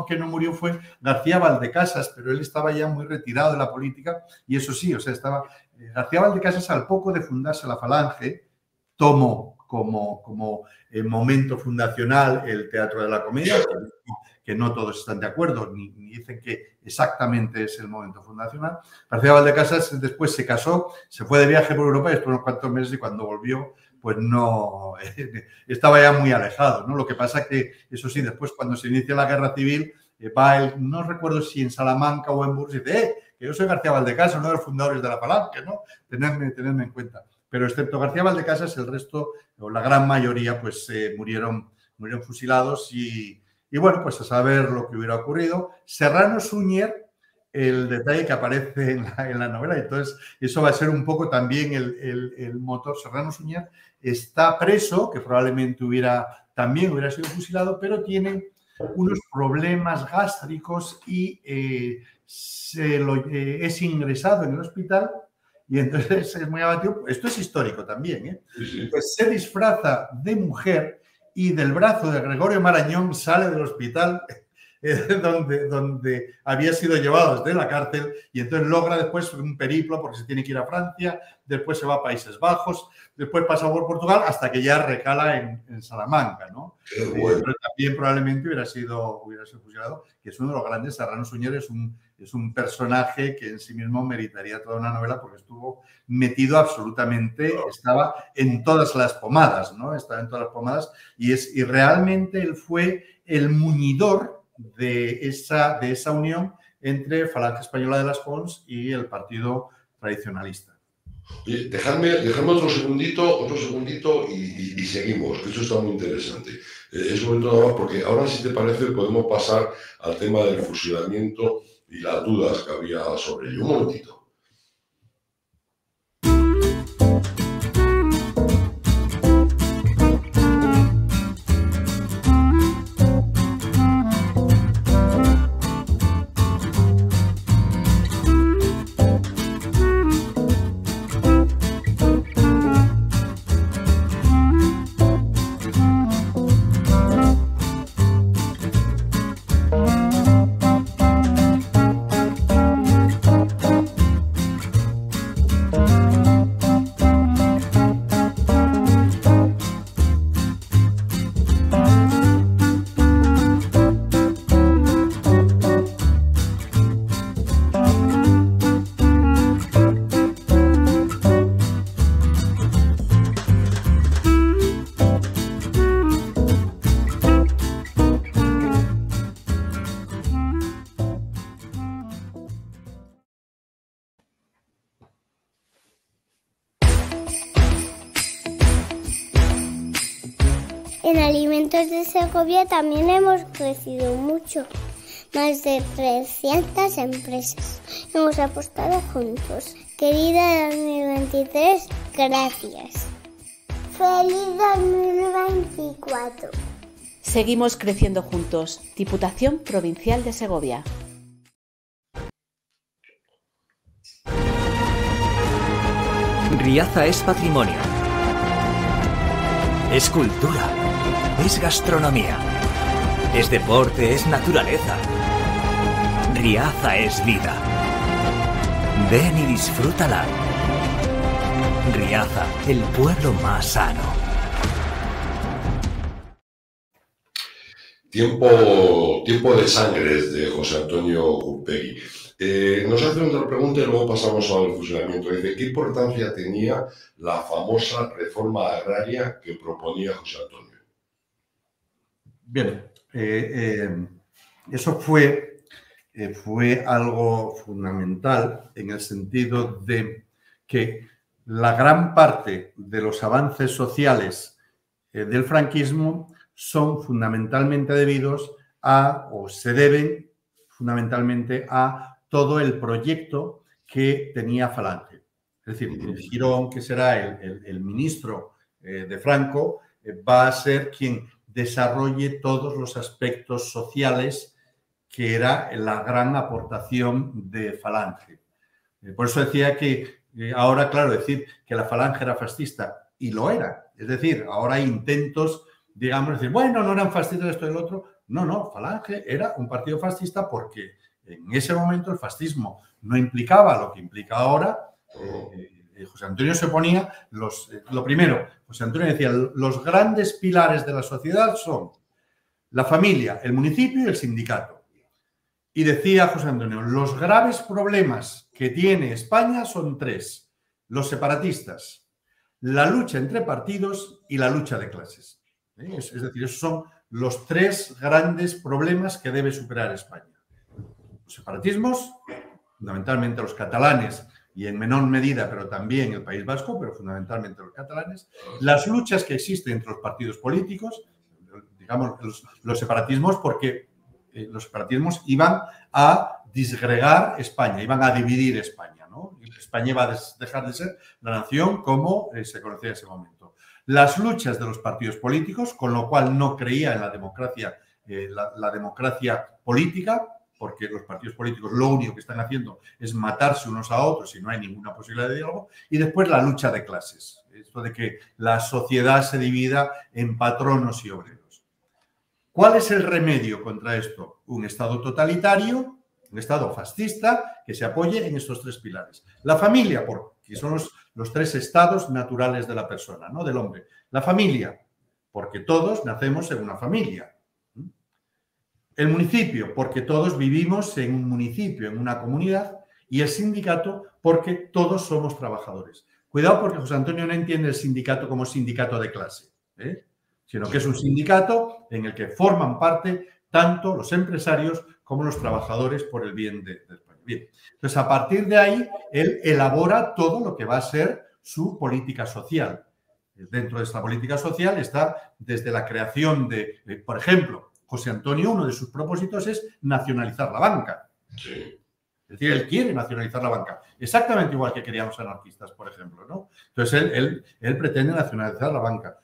que no murió fue García Valdecasas, pero él estaba ya muy retirado de la política y eso sí, García Valdecasas, al poco de fundarse la Falange, tomó como momento fundacional el Teatro de la Comedia, que no todos están de acuerdo, ni dicen que exactamente es el momento fundacional. García Valdecasas después se casó, se fue de viaje por Europa, después de unos cuantos meses, y cuando volvió, pues no, estaba ya muy alejado, ¿no? Lo que pasa que, eso sí, después cuando se inicia la guerra civil, no recuerdo si en Salamanca o en Burgos, dice, que yo soy García Valdecasas, uno de los fundadores de la Falange, ¿no? Tenedme en cuenta. Pero excepto García Valdecasas, el resto, o la gran mayoría, pues murieron fusilados y pues a saber lo que hubiera ocurrido. Serrano Suñer, el detalle que aparece en la novela, entonces eso va a ser un poco también el motor. Serrano Suñer está preso, que probablemente también hubiera sido fusilado, pero tiene unos problemas gástricos y es ingresado en el hospital y entonces es muy abatido. Esto es histórico también, ¿eh? Sí. Pues se disfraza de mujer y del brazo de Gregorio Marañón sale del hospital donde había sido llevado desde la cárcel y entonces logra después un periplo porque se tiene que ir a Francia, después se va a Países Bajos, después pasa por Portugal hasta que ya recala en Salamanca, ¿no? Bueno. Pero también probablemente hubiera sido fusilado, que es uno de los grandes. Serrano Suñer es un personaje que en sí mismo meritaría toda una novela porque estuvo metido absolutamente, estaba en todas las pomadas, ¿no? Estaba en todas las pomadas y realmente él fue el muñidor de esa unión entre Falange Española de las Pons y el partido tradicionalista. Dejadme otro segundito y seguimos, que esto está muy interesante. Es un momento nada más porque ahora, si te parece, podemos pasar al tema del fusilamiento y las dudas que había sobre ello. Un momentito. En Alimentos de Segovia también hemos crecido mucho. Más de 300 empresas. Hemos apostado juntos. Querida 2023, gracias. ¡Feliz 2024! Seguimos creciendo juntos. Diputación Provincial de Segovia. Riaza es patrimonio. Es cultura. Es gastronomía. Es deporte, es naturaleza. Riaza es vida. Ven y disfrútala. Riaza, el pueblo más sano. Tiempo de sangres de José Antonio Gurpegui. Nos hace otra pregunta y luego pasamos al fusilamiento. Dice, ¿qué importancia tenía la famosa reforma agraria que proponía José Antonio? Bien, eso fue algo fundamental en el sentido de que la gran parte de los avances sociales del franquismo son fundamentalmente debidos a, o se deben fundamentalmente a todo el proyecto que tenía Falange. Es decir, Girón, que será el ministro de Franco, va a ser quien desarrolle todos los aspectos sociales que era la gran aportación de Falange. Por eso decía que ahora, claro, decir que la Falange era fascista, y lo era. Es decir, ahora hay intentos, digamos, de decir, bueno, no eran fascistas esto y el otro. No, Falange era un partido fascista porque en ese momento el fascismo no implicaba lo que implica ahora. José Antonio se ponía lo primero, José Antonio decía, los grandes pilares de la sociedad son la familia, el municipio y el sindicato. Y decía José Antonio, los graves problemas que tiene España son tres: los separatistas, la lucha entre partidos y la lucha de clases. Es decir, esos son los tres grandes problemas que debe superar España. Los separatismos, fundamentalmente los catalanes y en menor medida, pero también el País Vasco, pero fundamentalmente los catalanes, las luchas que existen entre los partidos políticos, digamos los separatismos, porque los separatismos iban a disgregar España, iban a dividir España, ¿no? España iba a dejar de ser la nación como se conocía en ese momento. Las luchas de los partidos políticos, con lo cual no creía en la democracia, la democracia política, porque los partidos políticos lo único que están haciendo es matarse unos a otros y no hay ninguna posibilidad de diálogo. Y después la lucha de clases, esto de que la sociedad se divida en patronos y obreros. ¿Cuál es el remedio contra esto? Un Estado totalitario, un Estado fascista que se apoye en estos tres pilares. La familia, porque son los tres estados naturales de la persona, ¿no? Del hombre. La familia, porque todos nacemos en una familia. El municipio, porque todos vivimos en un municipio, en una comunidad. Y el sindicato, porque todos somos trabajadores. Cuidado, porque José Antonio no entiende el sindicato como sindicato de clase, sino que es un sindicato en el que forman parte tanto los empresarios como los trabajadores por el bien de España. Bien, entonces a partir de ahí él elabora todo lo que va a ser su política social. Dentro de esta política social está desde la creación de, por ejemplo, José Antonio, uno de sus propósitos es nacionalizar la banca. Sí. Es decir, él quiere nacionalizar la banca, exactamente igual que querían los anarquistas, por ejemplo, ¿no? Entonces él pretende nacionalizar la banca.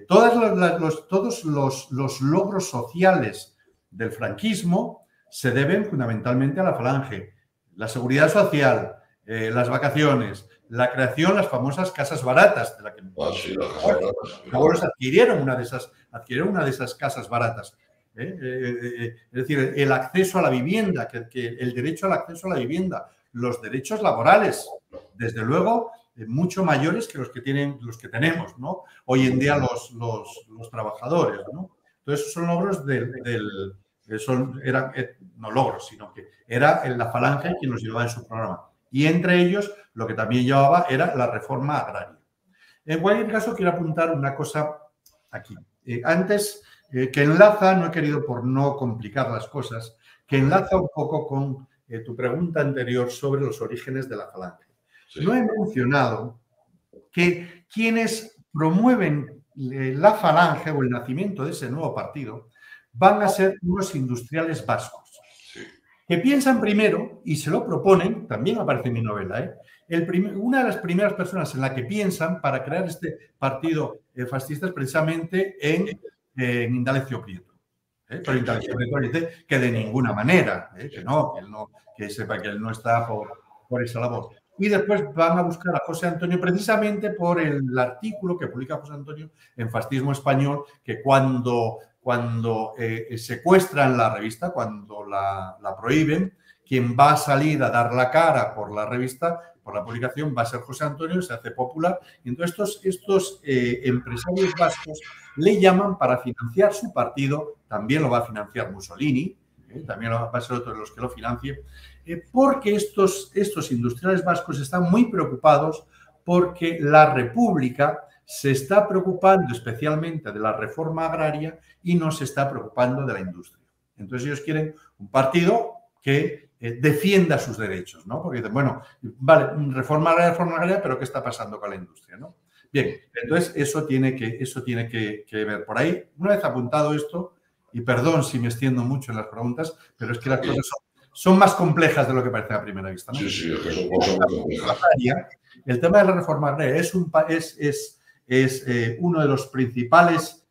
Todos los logros sociales del franquismo se deben fundamentalmente a la Falange. La seguridad social, las vacaciones, la creación, las famosas casas baratas, de la que los adquirieron una de esas casas baratas. Es decir, el acceso a la vivienda, el derecho al acceso a la vivienda, los derechos laborales, desde luego, mucho mayores que los que tenemos, ¿no? Hoy en día los trabajadores, ¿no? Entonces, esos son logros no logros, sino que era la Falange quien los llevaba en su programa. Y entre ellos, lo que también llevaba era la reforma agraria. En cualquier caso, quiero apuntar una cosa aquí. Antes, que enlaza, no he querido por no complicar las cosas, que enlaza un poco con tu pregunta anterior sobre los orígenes de la Falange. Sí. No he mencionado que quienes promueven la Falange o el nacimiento de ese nuevo partido van a ser unos industriales vascos que piensan primero y se lo proponen, también aparece en mi novela, una de las primeras personas en la que piensan para crear este partido fascista es precisamente en Indalecio Prieto. Pero Indalecio Prieto dice que de ninguna manera, que sepa que él no está por esa labor. Y después van a buscar a José Antonio precisamente por el artículo que publica José Antonio en Fascismo Español, que cuando secuestran la revista, cuando la prohíben, quien va a salir a dar la cara por la revista, por la publicación, va a ser José Antonio, se hace popular. Y entonces estos empresarios vascos le llaman para financiar su partido, también lo va a financiar Mussolini, también va a ser otro de los que lo financie, porque estos industriales vascos están muy preocupados porque la República se está preocupando especialmente de la reforma agraria y no se está preocupando de la industria. Entonces ellos quieren un partido que defienda sus derechos, ¿no? Porque dicen, bueno, vale, reforma agraria, pero ¿qué está pasando con la industria, no? Bien, entonces eso tiene que ver por ahí. Una vez apuntado esto, y perdón si me extiendo mucho en las preguntas, pero es que las cosas son más complejas de lo que parece a primera vista, ¿no? Sí, es que son cosas muy complejas. El tema de la reforma agraria es uno de los principales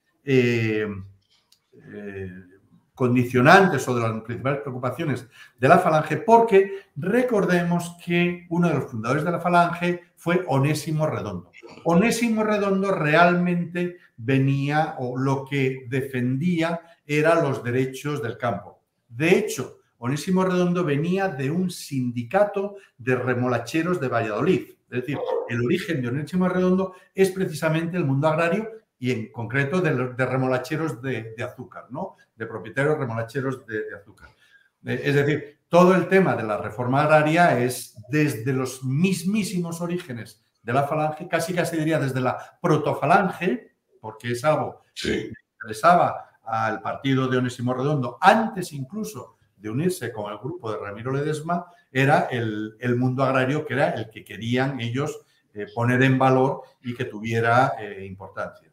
condicionantes o de las principales preocupaciones de la Falange, porque recordemos que uno de los fundadores de la Falange fue Onésimo Redondo. Onésimo Redondo realmente venía, o lo que defendía eran los derechos del campo. De hecho, Onésimo Redondo venía de un sindicato de remolacheros de Valladolid. Es decir, el origen de Onésimo Redondo es precisamente el mundo agrario y en concreto de remolacheros de azúcar, ¿no? De propietarios remolacheros de azúcar. Es decir, todo el tema de la reforma agraria es desde los mismísimos orígenes de la Falange, casi diría desde la protofalange, porque es algo que interesaba al partido de Onésimo Redondo antes incluso de unirse con el grupo de Ramiro Ledesma, era el mundo agrario, que era el que querían ellos poner en valor y que tuviera importancia.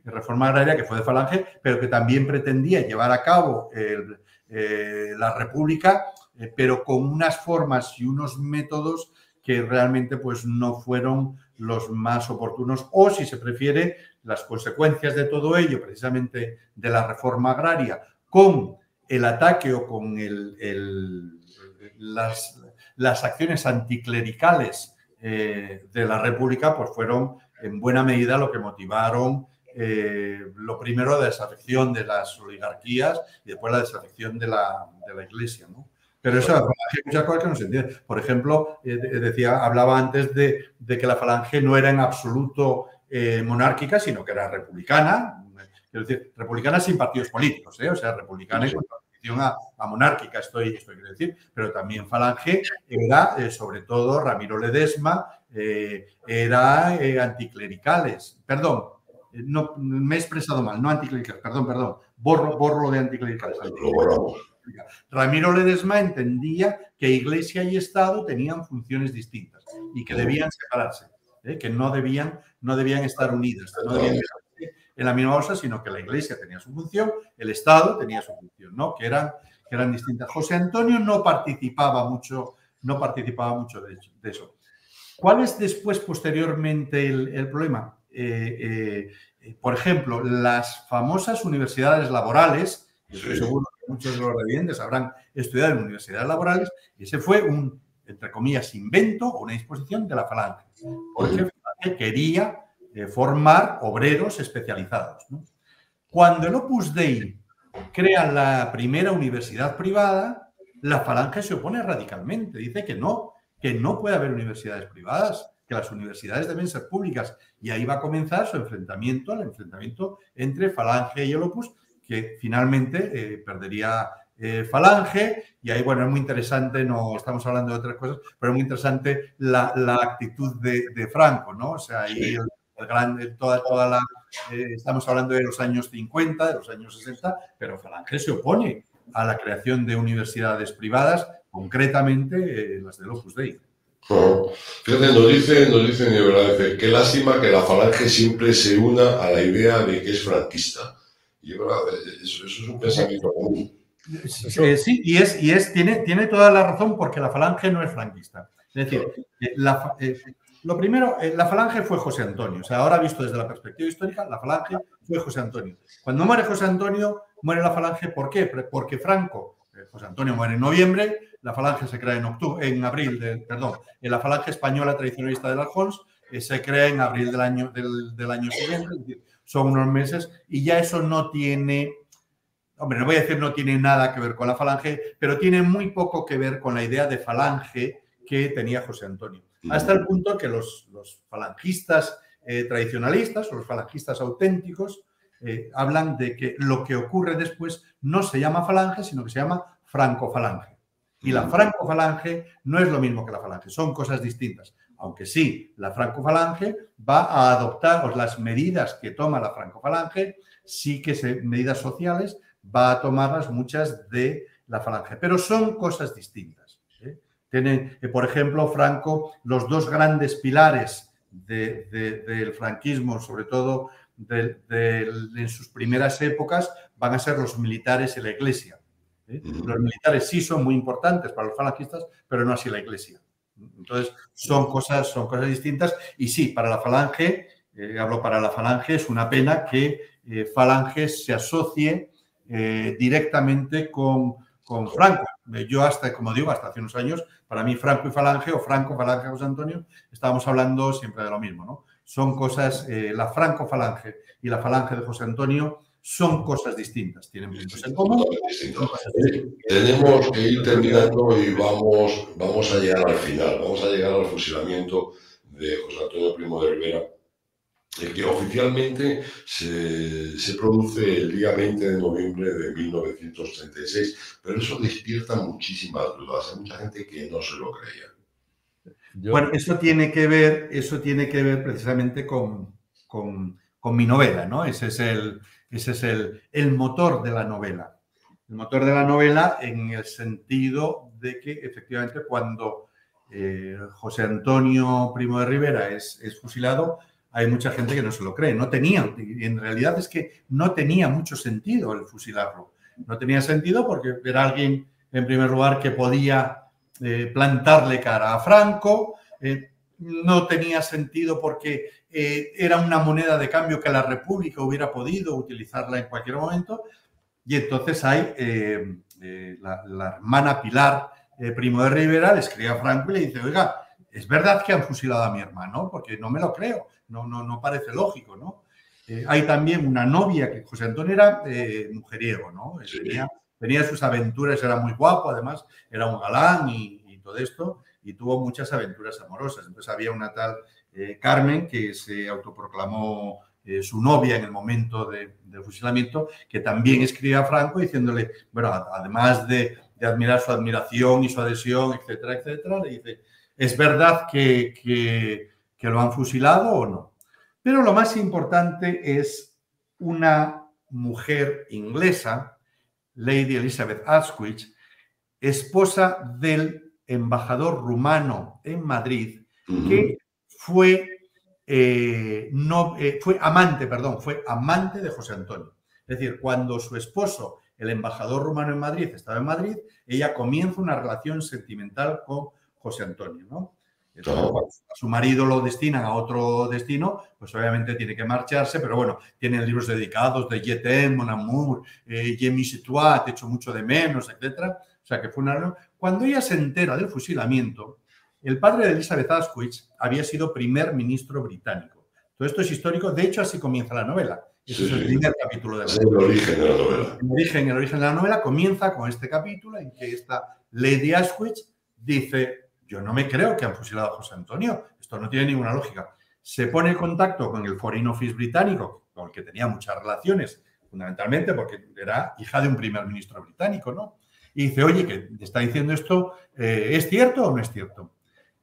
Reforma agraria que fue de Falange, pero que también pretendía llevar a cabo la República, pero con unas formas y unos métodos que realmente pues, no fueron los más oportunos, o si se prefiere, las consecuencias de todo ello, precisamente de la reforma agraria, con el ataque o con las acciones anticlericales de la República, pues fueron en buena medida lo que motivaron lo primero la desafección de las oligarquías y después la desafección de la Iglesia, ¿no? Pero eso, hay muchas cosas que no se entienden. Por ejemplo, hablaba antes de que la Falange no era en absoluto monárquica, sino que era republicana. Quiero decir, republicana sin partidos políticos, o sea, republicana en contraposición a monárquica, esto quiero decir. Pero también Falange era, sobre todo, Ramiro Ledesma, era anticlericales. Perdón, no, me he expresado mal, no anticlericales, perdón. Borro lo de anticlericales. Ramiro Ledesma entendía que Iglesia y Estado tenían funciones distintas y que debían separarse, que no debían estar unidas, no debían estar en la misma bolsa, sino que la Iglesia tenía su función, el Estado tenía su función, ¿no? que eran distintas. José Antonio no participaba mucho de eso. ¿Cuál es después, posteriormente, el problema? Por ejemplo, las famosas universidades laborales, estoy seguro que muchos de los revidentes habrán estudiado en universidades laborales, y ese fue un, entre comillas, invento o una disposición de la Falange, porque Falange quería formar obreros especializados, ¿no? Cuando el Opus Dei crea la primera universidad privada, la Falange se opone radicalmente, dice que no puede haber universidades privadas, que las universidades deben ser públicas, y ahí va a comenzar el enfrentamiento entre Falange y el Opus, que finalmente perdería Falange, y ahí, bueno, es muy interesante, no estamos hablando de otras cosas, pero es muy interesante la actitud de Franco, ¿no? O sea, ahí estamos hablando de los años 50, de los años 60, pero Falange se opone a la creación de universidades privadas, concretamente las del Opus Dei. Fíjate, nos dice Nieves, qué lástima que la Falange siempre se una a la idea de que es franquista. Y eso es un pensamiento común. Sí, tiene toda la razón porque la Falange no es franquista. Es decir, lo primero, la Falange fue José Antonio. O sea, ahora visto desde la perspectiva histórica, la Falange fue José Antonio. Cuando muere José Antonio, muere la Falange. ¿Por qué? Porque Franco, José Antonio muere en noviembre, la Falange se crea en abril, en la Falange española tradicionalista de Alfons se crea en abril del año siguiente, es decir, son unos meses y ya eso no tiene, hombre, no voy a decir no tiene nada que ver con la Falange, pero tiene muy poco que ver con la idea de Falange que tenía José Antonio. Hasta el punto que los falangistas tradicionalistas o los falangistas auténticos hablan de que lo que ocurre después no se llama Falange, sino que se llama Franco-Falange. Y la Franco-Falange no es lo mismo que la Falange, son cosas distintas. Aunque sí, la Franco-Falange va a adoptar, o las medidas que toma la Franco-Falange, sí que medidas sociales, va a tomarlas muchas de la Falange, pero son cosas distintas. Tienen, por ejemplo, Franco, los dos grandes pilares del franquismo, sobre todo en sus primeras épocas, van a ser los militares y la Iglesia. Los militares sí son muy importantes para los falangistas, pero no así la Iglesia. Entonces, son cosas distintas. Y sí, para la Falange, hablo para la Falange, es una pena que Falange se asocie directamente con Franco. Yo hasta, como digo, hasta hace unos años, para mí Franco y Falange, o Franco, Falange, José Antonio, estábamos hablando siempre de lo mismo, ¿no? Son cosas, la Franco-Falange y la Falange de José Antonio son cosas distintas, tienen puntos en común. Tenemos que ir terminando y vamos a llegar al final, vamos a llegar al fusilamiento de José Antonio Primo de Rivera, que oficialmente se produce el día 20 de noviembre de 1936, pero eso despierta muchísimas dudas. Hay mucha gente que no se lo creía. Bueno, eso tiene que ver precisamente con mi novela, ¿no? Ese es el motor de la novela. El motor de la novela en el sentido de que efectivamente cuando José Antonio Primo de Rivera es fusilado, hay mucha gente que no se lo cree. En realidad es que no tenía mucho sentido el fusilarlo. No tenía sentido porque era alguien, en primer lugar, que podía plantarle cara a Franco. No tenía sentido porque era una moneda de cambio que la República hubiera podido utilizarla en cualquier momento. Y entonces hay la hermana Pilar Primo de Rivera le escribe a Franco y le dice, oiga, es verdad que han fusilado a mi hermano, porque no me lo creo, no parece lógico, ¿no? Hay también una novia que José Antonio era mujeriego, ¿no? Tenía sus aventuras, era muy guapo, además era un galán y todo esto, y tuvo muchas aventuras amorosas. Entonces había una tal Carmen que se autoproclamó su novia en el momento del fusilamiento, que también escribe a Franco diciéndole, bueno, además de admirar su admiración y su adhesión, etcétera, etcétera, le dice, ¿es verdad que lo han fusilado o no? Pero lo más importante es una mujer inglesa, Lady Elizabeth Asquith, esposa del embajador rumano en Madrid, que fue amante de José Antonio. Es decir, cuando su esposo, el embajador rumano en Madrid, estaba en Madrid, ella comienza una relación sentimental con José Antonio, ¿no? Entonces, cuando a su marido lo destinan a otro destino, pues obviamente tiene que marcharse, pero bueno, tienen libros dedicados de Je t'aime, mon amour, Je m'y toi, te echo mucho de menos, etcétera. O sea, que fue una... Cuando ella se entera del fusilamiento, el padre de Elizabeth Asquith había sido primer ministro británico. Todo esto es histórico, de hecho así comienza la novela. Ese es el primer capítulo de la novela. El origen de la novela. El origen de la novela comienza con este capítulo en que esta Lady Asquith dice, yo no me creo que han fusilado a José Antonio, esto no tiene ninguna lógica. Se pone en contacto con el Foreign Office británico, con el que tenía muchas relaciones, fundamentalmente porque era hija de un primer ministro británico, ¿no? Y dice, oye, que está diciendo esto, ¿es cierto o no es cierto?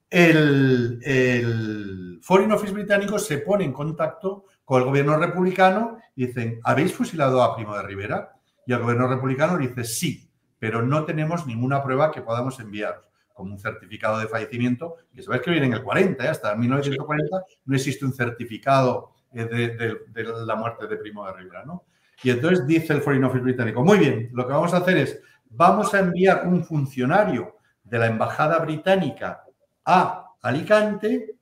El Foreign Office británico se pone en contacto con el gobierno republicano y dicen, ¿habéis fusilado a Primo de Rivera? Y el gobierno republicano dice, sí, pero no tenemos ninguna prueba que podamos enviaros. como un certificado de fallecimiento, que se va a escribir en el 40, hasta 1940 no existe un certificado de la muerte de Primo de Rivera, ¿no? Y entonces dice el Foreign Office británico, muy bien, lo que vamos a hacer es, vamos a enviar un funcionario de la embajada británica a Alicante,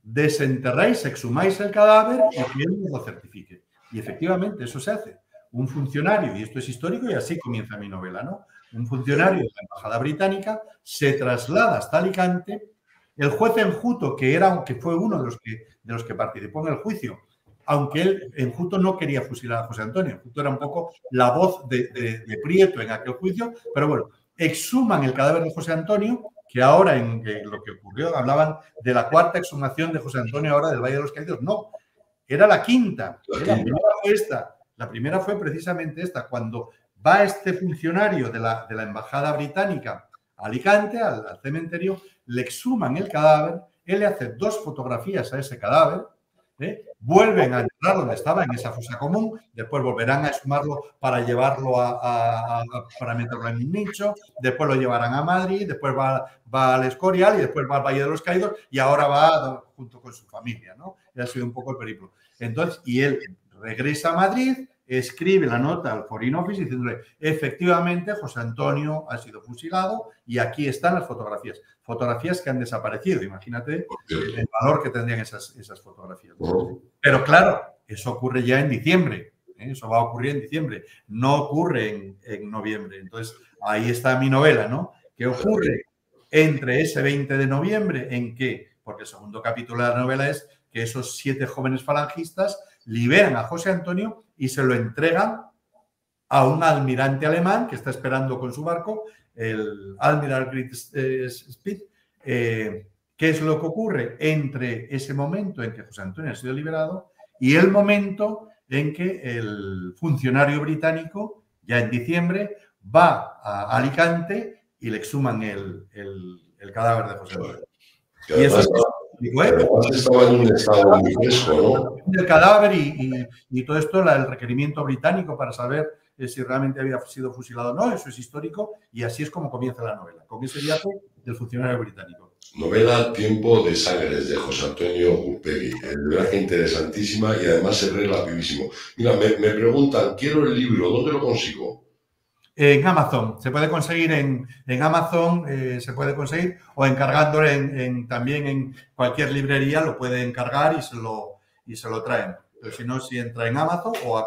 desenterráis, exhumáis el cadáver y que él lo certifique. Y efectivamente eso se hace. Un funcionario, y esto es histórico y así comienza mi novela, ¿no? Un funcionario de la embajada británica se traslada hasta Alicante. El juez enjuto, que fue uno de los que participó en el juicio, aunque él enjuto no quería fusilar a José Antonio, enjuto era un poco la voz de Prieto en aquel juicio, pero bueno, exhuman el cadáver de José Antonio, que ahora en lo que ocurrió, hablaban de la cuarta exhumación de José Antonio ahora del Valle de los Caídos. No, era la quinta. La primera fue esta. La primera fue precisamente esta, cuando va este funcionario de la embajada británica a Alicante, al cementerio, le exhuman el cadáver, él le hace 2 fotografías a ese cadáver, vuelven a entrar donde estaba, en esa fosa común, después volverán a exhumarlo para llevarlo para meterlo en un nicho, después lo llevarán a Madrid, después va al Escorial y después va al Valle de los Caídos y ahora va junto con su familia, ¿no? Y ha sido un poco el periplo. Entonces, y él regresa a Madrid, escribe la nota al Foreign Office diciéndole, efectivamente, José Antonio ha sido fusilado y aquí están las fotografías. Fotografías que han desaparecido. Imagínate el valor que tendrían esas fotografías. Pero claro, eso ocurre ya en diciembre. Eso va a ocurrir en diciembre. No ocurre en noviembre. Entonces, ahí está mi novela, ¿no? ¿Qué ocurre entre ese 20 de noviembre en que, porque el segundo capítulo de la novela es que esos 7 jóvenes falangistas liberan a José Antonio y se lo entregan a un almirante alemán que está esperando con su barco, el Admiral Speed. ¿Qué es lo que ocurre entre ese momento en que José Antonio ha sido liberado y el momento en que el funcionario británico, ya en diciembre, va a Alicante y le exhuman el cadáver de José Antonio? Y eso además estaba en un estado muy fresco, ¿no? El cadáver y todo esto, el requerimiento británico para saber si realmente había sido fusilado o no, eso es histórico y así es como comienza la novela, con ese viaje del funcionario británico. Novela Tiempo de Sangres de José Antonio Urpegui. De verdad que interesantísima y además se lee rapidísimo. Mira, me preguntan, quiero el libro, ¿dónde lo consigo? En Amazon, se puede conseguir en Amazon, se puede conseguir, o encargándolo también en cualquier librería lo puede encargar y se lo traen. Pero si no, si entra en Amazon o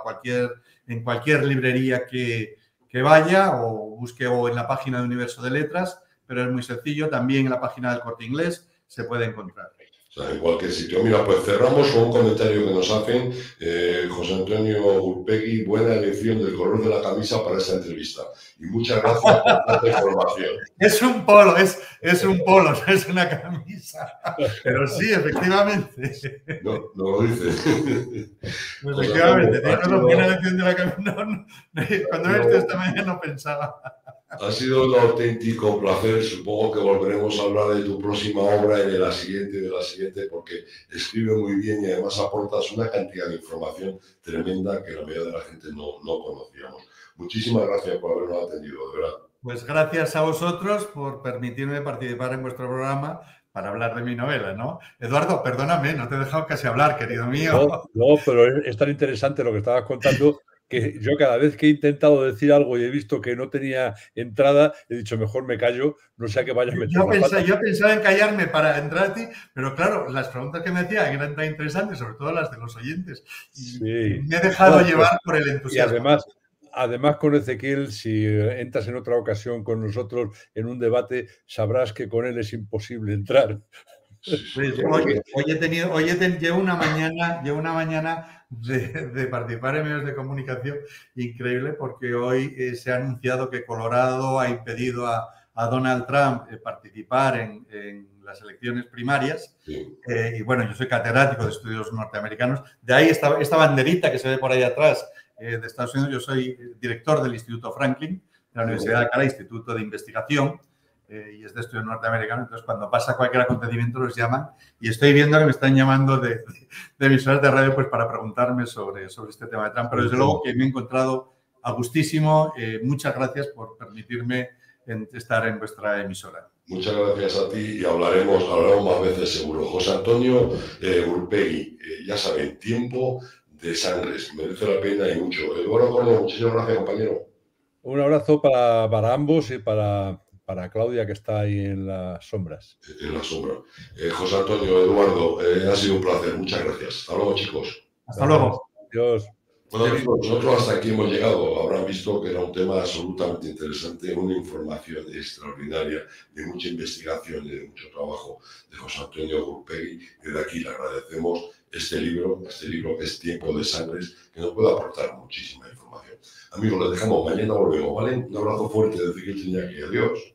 en cualquier librería que vaya o busque o en la página de Universo de Letras, pero es muy sencillo, también en la página del Corte Inglés se puede encontrar. O sea, en cualquier sitio. Mira, pues cerramos con un comentario que nos hacen. José Antonio Urpegui, buena elección del color de la camisa para esta entrevista. Y muchas gracias por tanta información. Es un polo, es un polo, no es una camisa. Pero sí, efectivamente. No lo dice. Efectivamente, tiene una buena elección de la camisa. Cuando he visto esta mañana no pensaba. Ha sido un auténtico placer. Supongo que volveremos a hablar de tu próxima obra y de la siguiente, porque escribe muy bien y además aportas una cantidad de información tremenda que la mayoría de la gente no conocíamos. Muchísimas gracias por habernos atendido, de verdad. Pues gracias a vosotros por permitirme participar en vuestro programa para hablar de mi novela, ¿no? Eduardo, perdóname, no te he dejado casi hablar, querido mío. No, pero es tan interesante lo que estabas contando que yo cada vez que he intentado decir algo y he visto que no tenía entrada, he dicho, mejor me callo, no sea que vaya a meter la pata. Yo pensaba en callarme para entrar a ti, pero claro, las preguntas que me hacían eran tan interesantes, sobre todo las de los oyentes. Y me he dejado llevar por el entusiasmo. Y además, con Ezequiel, si entras en otra ocasión con nosotros en un debate, sabrás que con él es imposible entrar. Pues, llevo una mañana de participar en medios de comunicación increíble, porque hoy se ha anunciado que Colorado ha impedido a Donald Trump participar en las elecciones primarias. Sí. Y bueno, yo soy catedrático de estudios norteamericanos. De ahí esta banderita que se ve por ahí atrás de Estados Unidos. Yo soy director del Instituto Franklin, de la Universidad de Alcalá, Instituto de Investigación. Y es de estudios norteamericanos, entonces cuando pasa cualquier acontecimiento los llaman y estoy viendo que me están llamando de emisoras de radio pues para preguntarme sobre este tema de Trump, pero desde luego que me he encontrado a gustísimo. Muchas gracias por permitirme en estar en vuestra emisora. Muchas gracias a ti y hablaremos más veces seguro. José Antonio Gurpegui, ya saben, Tiempo de Sangres, merece la pena y mucho. Eduardo Córdoba, muchísimas gracias, compañero. Un abrazo para ambos y para Claudia, que está ahí en las sombras. En la sombra. José Antonio, Eduardo, ha sido un placer. Muchas gracias. Hasta luego, chicos. Hasta luego. Adiós. Bueno, amigos, nosotros hasta aquí hemos llegado. Habrán visto que era un tema absolutamente interesante, una información extraordinaria, de mucha investigación y de mucho trabajo de José Antonio Gurpegui. Y de aquí le agradecemos este libro que es Tiempo de Sangres, que nos puede aportar muchísima información. Amigos, les dejamos. Mañana volvemos, ¿vale? Un abrazo fuerte desde Kilchiniaki. Adiós.